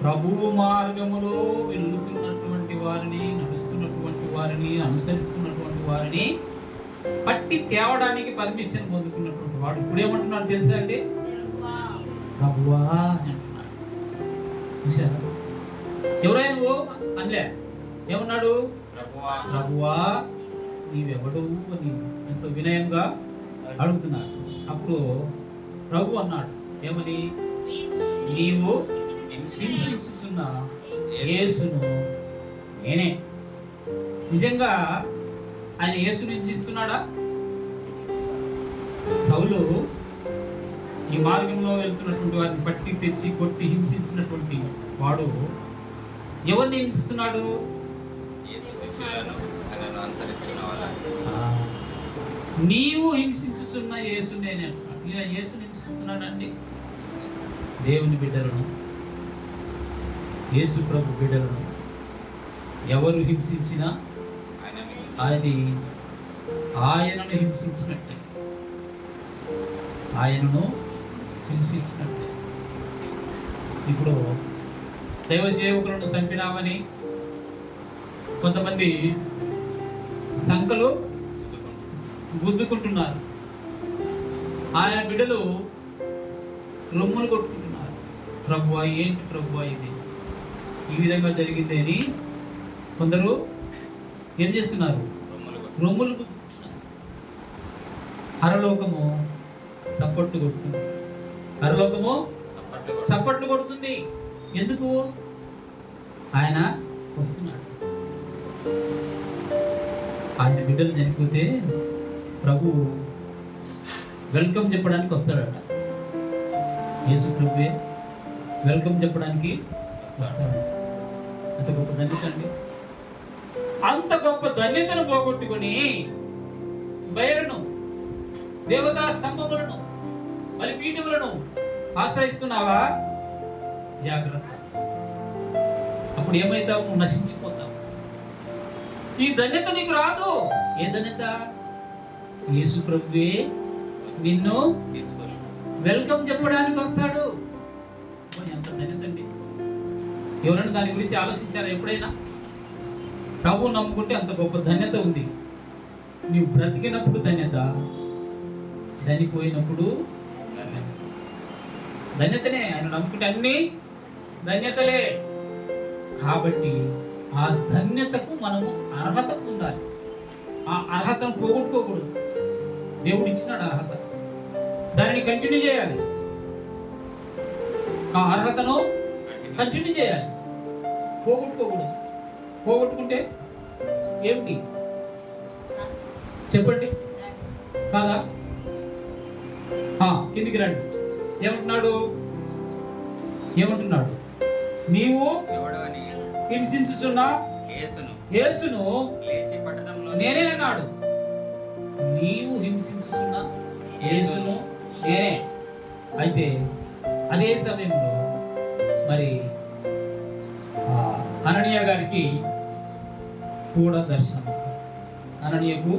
ప్రభువు మార్గములో వెళ్తున్నటువంటి వారిని, నడుస్తున్నటువంటి వారిని, అనుసరిస్తున్నటువంటి వారిని పట్టి తేవడానికి పర్మిషన్ పొందుకున్నటువంటి వాడు ఇప్పుడు ఏమంటున్నాడు తెలుసా అండి? ప్రభువా అని అంటున్నాడు. చూశారా? ఎవరైనా నువ్వు అనలే, ఏమన్నాడు? ప్రభువా నీవెవడు అని ఎంతో వినయంగా అడుగుతున్నాడు. అప్పుడు ప్రభు అన్నాడు ఏమని? నీవు హింసించుతున్న యేసును నేనే. నిజంగా ఆయన యేసుని హింసిస్తున్నాడా? సౌలు ఈ మార్గంలో వెళ్తున్నటువంటి వారిని పట్టి తెచ్చి కొట్టి హింసించినటువంటి వాడు ఎవరిని హింసిస్తున్నాడు? నీవు హింసించుతున్న యేసుని నేనే అంటున్నాడు. ఈయన యేసుని హింసిస్తున్నాడండి. దేవుని బిడ్డలను, యేసు ప్రభు బిడ్డలను ఎవరు హింసించినా అది ఆయనను హింసించినట్టే, ఆయనను హింసించినట్టే. ఇప్పుడు దైవ సేవకులను చంపినామని కొంతమంది సంకలు గుద్దుకుంటున్నారు. ఆయన బిడ్డలు రొమ్ములు కొట్టుకుంటున్నారు. ప్రభువా, ఏంటి ప్రభువా ఇది ఈ విధంగా జరిగింది అని కొందరు ఏం చేస్తున్నారు? రొమ్ములు గుద్దుకుంటున్నారు. పరలోకము చప్పట్లు కొడుతుంది. పరలోకము చప్పట్లు చప్పట్లు కొడుతుంది. ఎందుకు? ఆయన వస్తున్నాడు. ఆయన బిడ్డలు చనిపోతే ప్రభు వెల్కమ్ చెప్పడానికి వస్తాడట. యేసు ప్రభువే వెల్కమ్ చెప్పడానికి వస్తాడు. అంత గొప్ప ధన్యత అండి. అంత గొప్ప ధన్యతను పోగొట్టుకుని బయలును, దేవతా స్తంభములను, బలిపీఠములను ఆశ్రయిస్తున్నావా? జాగ్రత్త. అప్పుడు ఏమైతావు? నువ్వు నశించిపోతావు. ఈ ధన్యత నీకు రాదు. ఏ ధన్యత? యేసు ప్రభువే నిన్ను తీసుకొని వెల్కమ్ చెప్పడానికి వస్తాడు. ఎంత ధన్యత అండి. ఎవరైనా దాని గురించి ఆలోచించారా ఎప్పుడైనా? ప్రభువు నమ్ముకుంటే అంత గొప్ప ధన్యత ఉంది. నీవు బ్రతికినప్పుడు ధన్యత, చనిపోయినప్పుడు ధన్యతనే. ఆయన నమ్ముకుంటే అన్ని ధన్యతలే. కాబట్టి ఆ ధన్యతకు మనము అర్హత పొందాలి. ఆ అర్హతను పోగొట్టుకోకూడదు. దేవుడు ఇచ్చినాడు అర్హత, దానిని కంటిన్యూ చేయాలి. ఆ అర్హతను కంటిన్యూ చేయాలి, పోగొట్టుకోకూడదు. పోగొట్టుకుంటే ఏమిటి చెప్పండి? కాదా? కిందికి రండి. ఏమంటున్నాడు? నీవు ఎవడని హింసించుచున్న యేసును లేచి పట్టణంలో నేనే అన్నాడు. నీవు హింసించుచున్న యేసును నేనే. అయితే అదే సమయంలో మరి అననీయ గారికి కూడా దర్శనం వస్తుంది. అననీయకు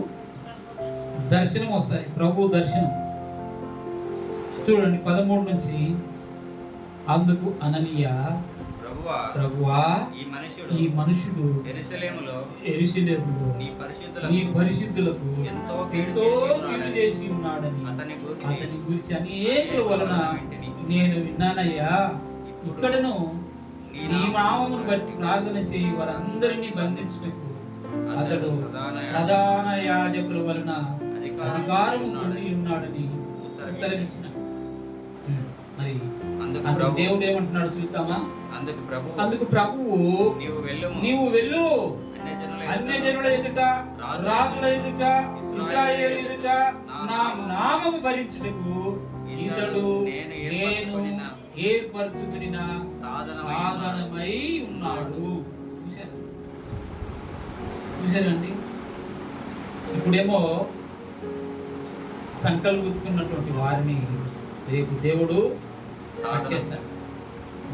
దర్శనం వస్తాయి, ప్రభు దర్శనం. చూడండి 13 నుంచి. అందుకు అననీయ, ప్రభువా ఈ మనుషుడు యెరూషలేములో నీ పరిశుద్ధులకు ఎంతో కీడు చేసి ఉన్నాడని అతని గురించి అనేకుల వలన నేను విన్నానయ్యా. ఇక్కడను నీ నామమును బట్టి ప్రార్థన చేయి వారందరినీ బంధించుటకు అతడు ప్రధాన యాజకుల వలన అధికారం పొంది ఉన్నాడని ఉత్తరమిచ్చిన. మరి దేవుడు ఏమంటున్నాడు చూద్దామా? అందుకు ప్రభువు నీవు వెళ్ళు, అన్యజనుల ఎదుట, రాజుల ఎదుట, ఇశ్రాయేలు ఎదుట నా నామము భరించుటకు ఇతడు నేను ఏర్పరచుకుని సాధనమై ఉన్నాడు. చూశారండి? ఇప్పుడేమో సంకల్పం గుర్తుకున్నటువంటి వారిని రేపు దేవుడు పట్టేస్తాడు.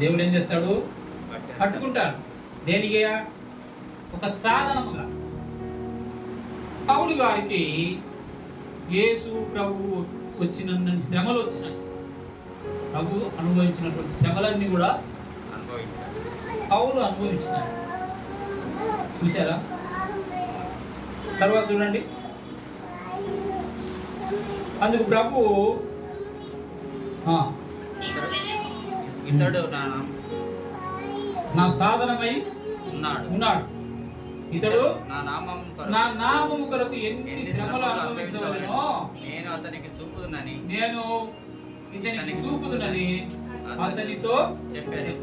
దేవుడు ఏం చేస్తాడు? కట్టుకుంటాడు. దేనికి? ఒక సాధనముగా. పౌలు గారికి యేసు ప్రభు వచ్చిన శ్రమలు వచ్చినాయి. ప్రభు అనుభవించినటువంటి శ్రమలన్నీ కూడా పౌలు అనుభవించినాడు. చూసారా? తర్వాత చూడండి. అందుకు ప్రభు ఇతడు నా సాధనమై ఉన్నాడు. ఇతడు నా నామము కొరకు ఎన్ని శ్రమలు అనుభవించవలెనో నేను అతనికి చూపుదునని ఇతనికి చూపుదునని అతనితో చెప్పాడు.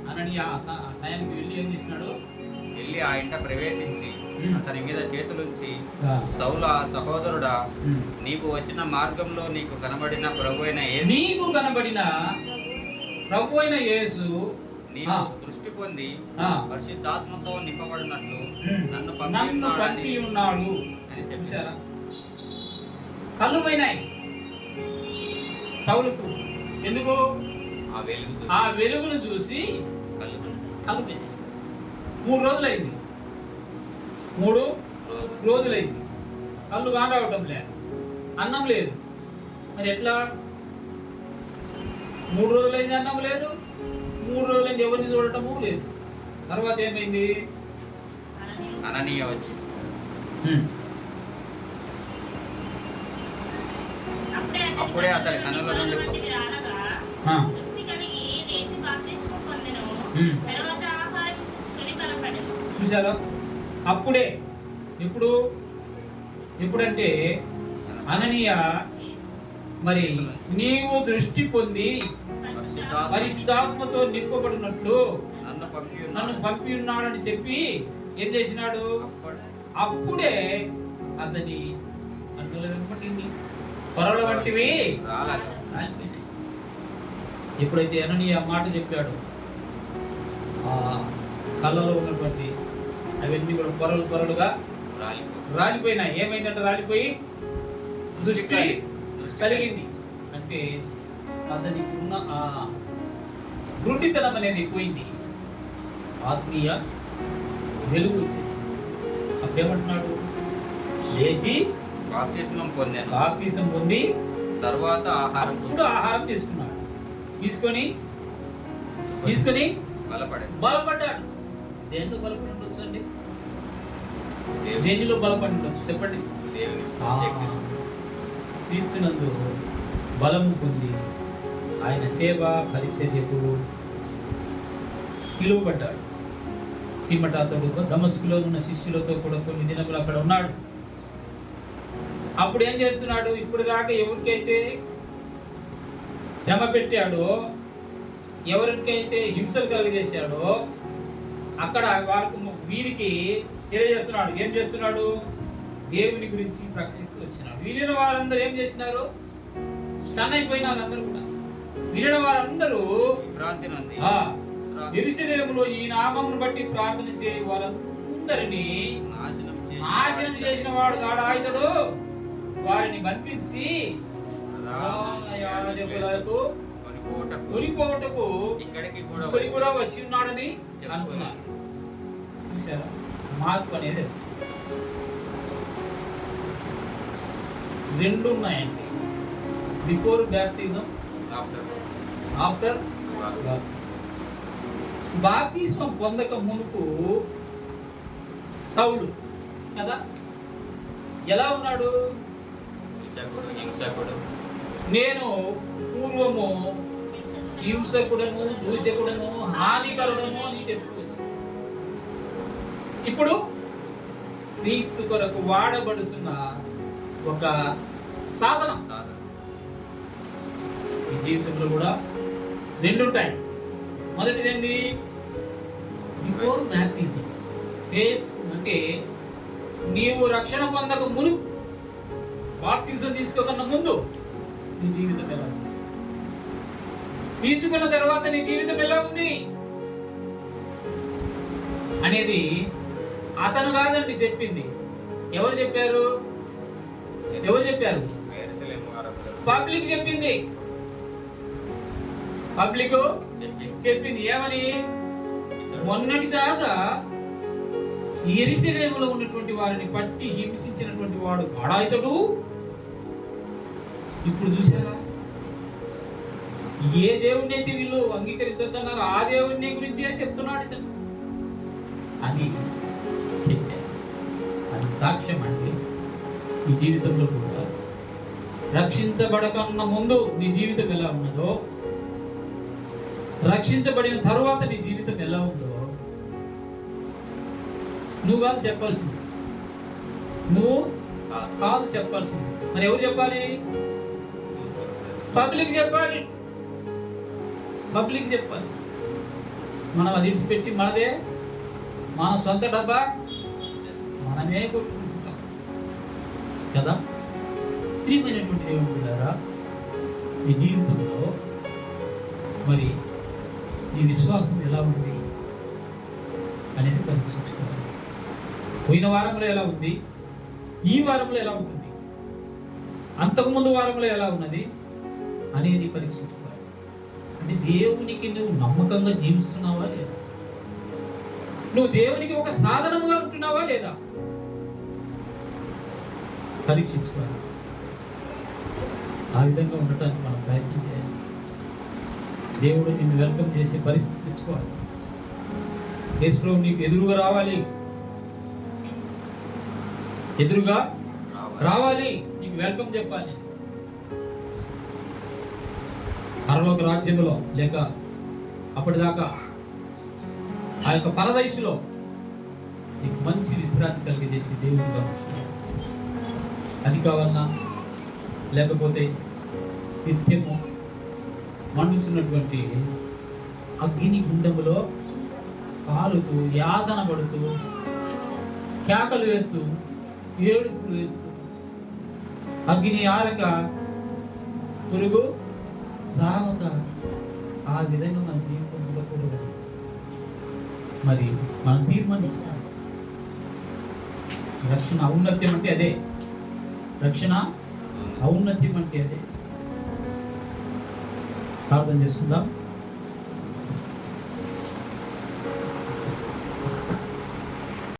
అననీయ ఆ టైంకి వెళ్ళి ఏం చేసినాడు? వెళ్ళి ఆ ఇంట ప్రవేశించి అతని మీద చేతులుంచి, సౌలు సహోదరుడా, నీకు వచ్చిన మార్గంలో నీకు కనబడిన ప్రభు అయిన యేసు నీవు దృష్టి పొంది పరిశుద్ధాత్మతో నింపబడినట్లు నన్ను పంపి ఉన్నాడు అని చెప్పారా? కళ్ళు పోయినాయి సౌలుకు. ఎందుకు? ఆ వెలుగును చూసి కళ్ళు పోయినాయి. 3 రోజులైంది. 3 రోజులైంది. కళ్ళు కానరావటం లేదు, అన్నం లేదు. మరి ఎట్లా? 3 రోజులైంది, అన్నం లేదు. 3 రోజులైంది, ఎవరిని చూడటము లేదు. తర్వాత ఏమైంది? అననీయ వచ్చి అప్పుడే అతడి కన్నుల నుండి చూసారా? అప్పుడే. ఎప్పుడంటే అననీయ మరి నీవు దృష్టి పొంది పరిశుద్ధాత్మ పరిశుద్ధాత్మతో నింపబడినట్లు నన్ను పంపి నన్ను పంపి ఉన్నాడని చెప్పి ఏం చేసినాడు? అప్పుడు అప్పుడే అతని కన్నుల వెంపటింది పొరల వంటివి రాలేదు. రాలిపోయినాయి. ఎప్పుడైతే అననీయ ఆ మాట చెప్పాడు, ఆ కళ్ళలో ఉన్నటువంటి అవన్నీ కూడా పొరలు పొరలుగా రాలిపోయినాయి. ఏమైందంటే రాలిపోయి దృష్టి కలిగింది. అంటే అతనికి ఉన్న ఆ గుడ్డితనం అనేది పోయింది, ఆత్మీయ వెలుగు వచ్చేసింది. అప్పుడేమంటున్నాడు? లేచి బాప్తిస్మం పొందాను, బాప్తిసం పొంది తర్వాత ఆహారం అప్పుడు ఆహారం తీసుకున్నాడు. తీసుకొని బలపడ్డాడు. దేంతో బలపడి ఉండొచ్చు అండి? దేనిలో బలపడి ఉండొచ్చు చెప్పండి? క్రీస్తునందు బలము పొంది ఆయన సేవ పరిచర్యకు పిలువబడ్డాడు. పిమ్మట అతడు దమస్కులో ఉన్న శిష్యులతో కూడా కొన్ని దినములు అక్కడ ఉన్నాడు. అప్పుడు ఏం చేస్తున్నాడు? ఇప్పుడు దాకా ఎవరికైతే శ్రమ పెట్టాడో, ఎవరికైతే హింసలు కలుగజేశాడో అక్కడ వీరికి తెలియజేస్తున్నాడు. ఏం చేస్తున్నాడు? దేవుని గురించి ప్రకటిస్తూ వచ్చినాడు. వినిన వారందరూ ఏం చేసినారు? స్టన్ అయిపోయినారు. అందరూ కూడా వినిన వారందరూ యెరూషలేములో ఈ నామమును బట్టి ప్రార్థన చేయ వారందరినీ నాశనం చేసిన వాడు కాడా ఇతడు? వారిని బంధించి యాజకులకు కొనిపోవటకు ఇక్కడికి కూడా వచ్చి ఉన్నాడని అనుకున్నాను. చూసారా మార్పు అనేది? రెండు ఉన్నాయండి, బిఫోర్ బ్యాప్టిజం, ఆఫ్టర్ బాప్టిజం. బాప్తిస్మం పొందక మునుపు సౌలు కదా ఎలా ఉన్నాడు? నేను పూర్వము హింసకుడను, దూషకుడను, హానికరుడను అని చెప్తూ వచ్చాను. ఇప్పుడు క్రీస్తు కొరకు వాడబడుతున్న ఒక సాధన. ఈ జీవితంలో కూడా రెండు ఉంటాయి. మొదటిది ఏంటి? బిఫోర్ బ్యాప్టిజం సేస్ అంటే నీవు రక్షణ పొందక మునుపు, బాప్టిజం తీసుకోకన్నా ముందు నీ జీవితం ఎలా ఉంది? తీసుకున్న తర్వాత నీ జీవితం ఎలా ఉంది అనేది అతను కాదండి చెప్పింది. ఎవరు చెప్పారు? పబ్లిక్ చెప్పింది. పబ్లిక్ చెప్పింది ఏమని? మొన్నటి దాకా యెరూషలేములో ఉన్నటువంటి వారిని పట్టి హింసించినటువంటి వాడు గాడాయితడు. ఇప్పుడు చూసారా? ఏ దేవుడిని అయితే వీళ్ళు అంగీకరించొద్దన్నారు ఆ దేవుడిని గురించే చెప్తున్నాడు ఇతను అని చెప్పారు. అది సాక్ష్యం అండి. ఈ జీవితంలో కూడా రక్షించబడకన్న ముందు నీ జీవితం ఎలా ఉన్నదో, రక్షించబడిన తరువాత నీ జీవితం ఎలా ఉందో నువ్వు కాదు చెప్పాల్సింది. నువ్వు కాదు చెప్పాల్సింది. మరి ఎవరు చెప్పాలి? పబ్లిక్ చెప్పాలి. పబ్లిక్ చెప్పాలి. మనం అది విడిచిపెట్టి మనదే, మన సొంత డబ్బా మనమే కొట్టుకుంటాం కదా. ప్రియమైనటువంటి దేవుడు బిడ్డలారా, నీ జీవితంలో మరి నీ విశ్వాసం ఎలా ఉంది అనేది పరీక్షించుకోవాలి. పోయిన వారంలో ఎలా ఉంది, ఈ వారంలో ఎలా ఉంటుంది, అంతకుముందు వారంలో ఎలా ఉన్నది అనేది పరీక్షించుకోవాలి. అంటే దేవునికి నువ్వు నమ్మకంగా జీవిస్తున్నావా లేదా? నువ్వు దేవునికి ఒక సాధనముగా ఉంటున్నావా లేదా పరీక్షించుకోవాలి. ఆ విధంగా ఉండటానికి మనం ప్రయత్నం చేయాలి. దేవుడు నిన్ను వెల్కమ్ చేసే పరిస్థితి తెచ్చుకోవాలి. యేసు నీకు ఎదురుగా రావాలి, ఎదురుగా రావాలి, నీకు వెల్కమ్ చెప్పాలి. పరలోక రాజ్యంలో లేక అప్పటిదాకా ఆ యొక్క పరదైసులో నీకు మంచి విశ్రాంతి కలిగజేసి దేవుడిగా అది కావాలన్నా, లేకపోతే నిత్యము మండుతున్నటువంటి అగ్ని గుండములో కాలుతూ యాతన పడుతూ కేకలు వేస్తూ ఏడుపులు వేస్తూ అగ్ని ఆరక పురుగు సావక ఆ విధంగా మన జీవితం ఉండకూడదు. మరి మనం తీర్మానించాలి. రక్షణ ఔన్నత్యం అంటే అదే. రక్షణ ఔన్నత్యం అంటే అదే. ప్రార్థన చేసుకుందాం.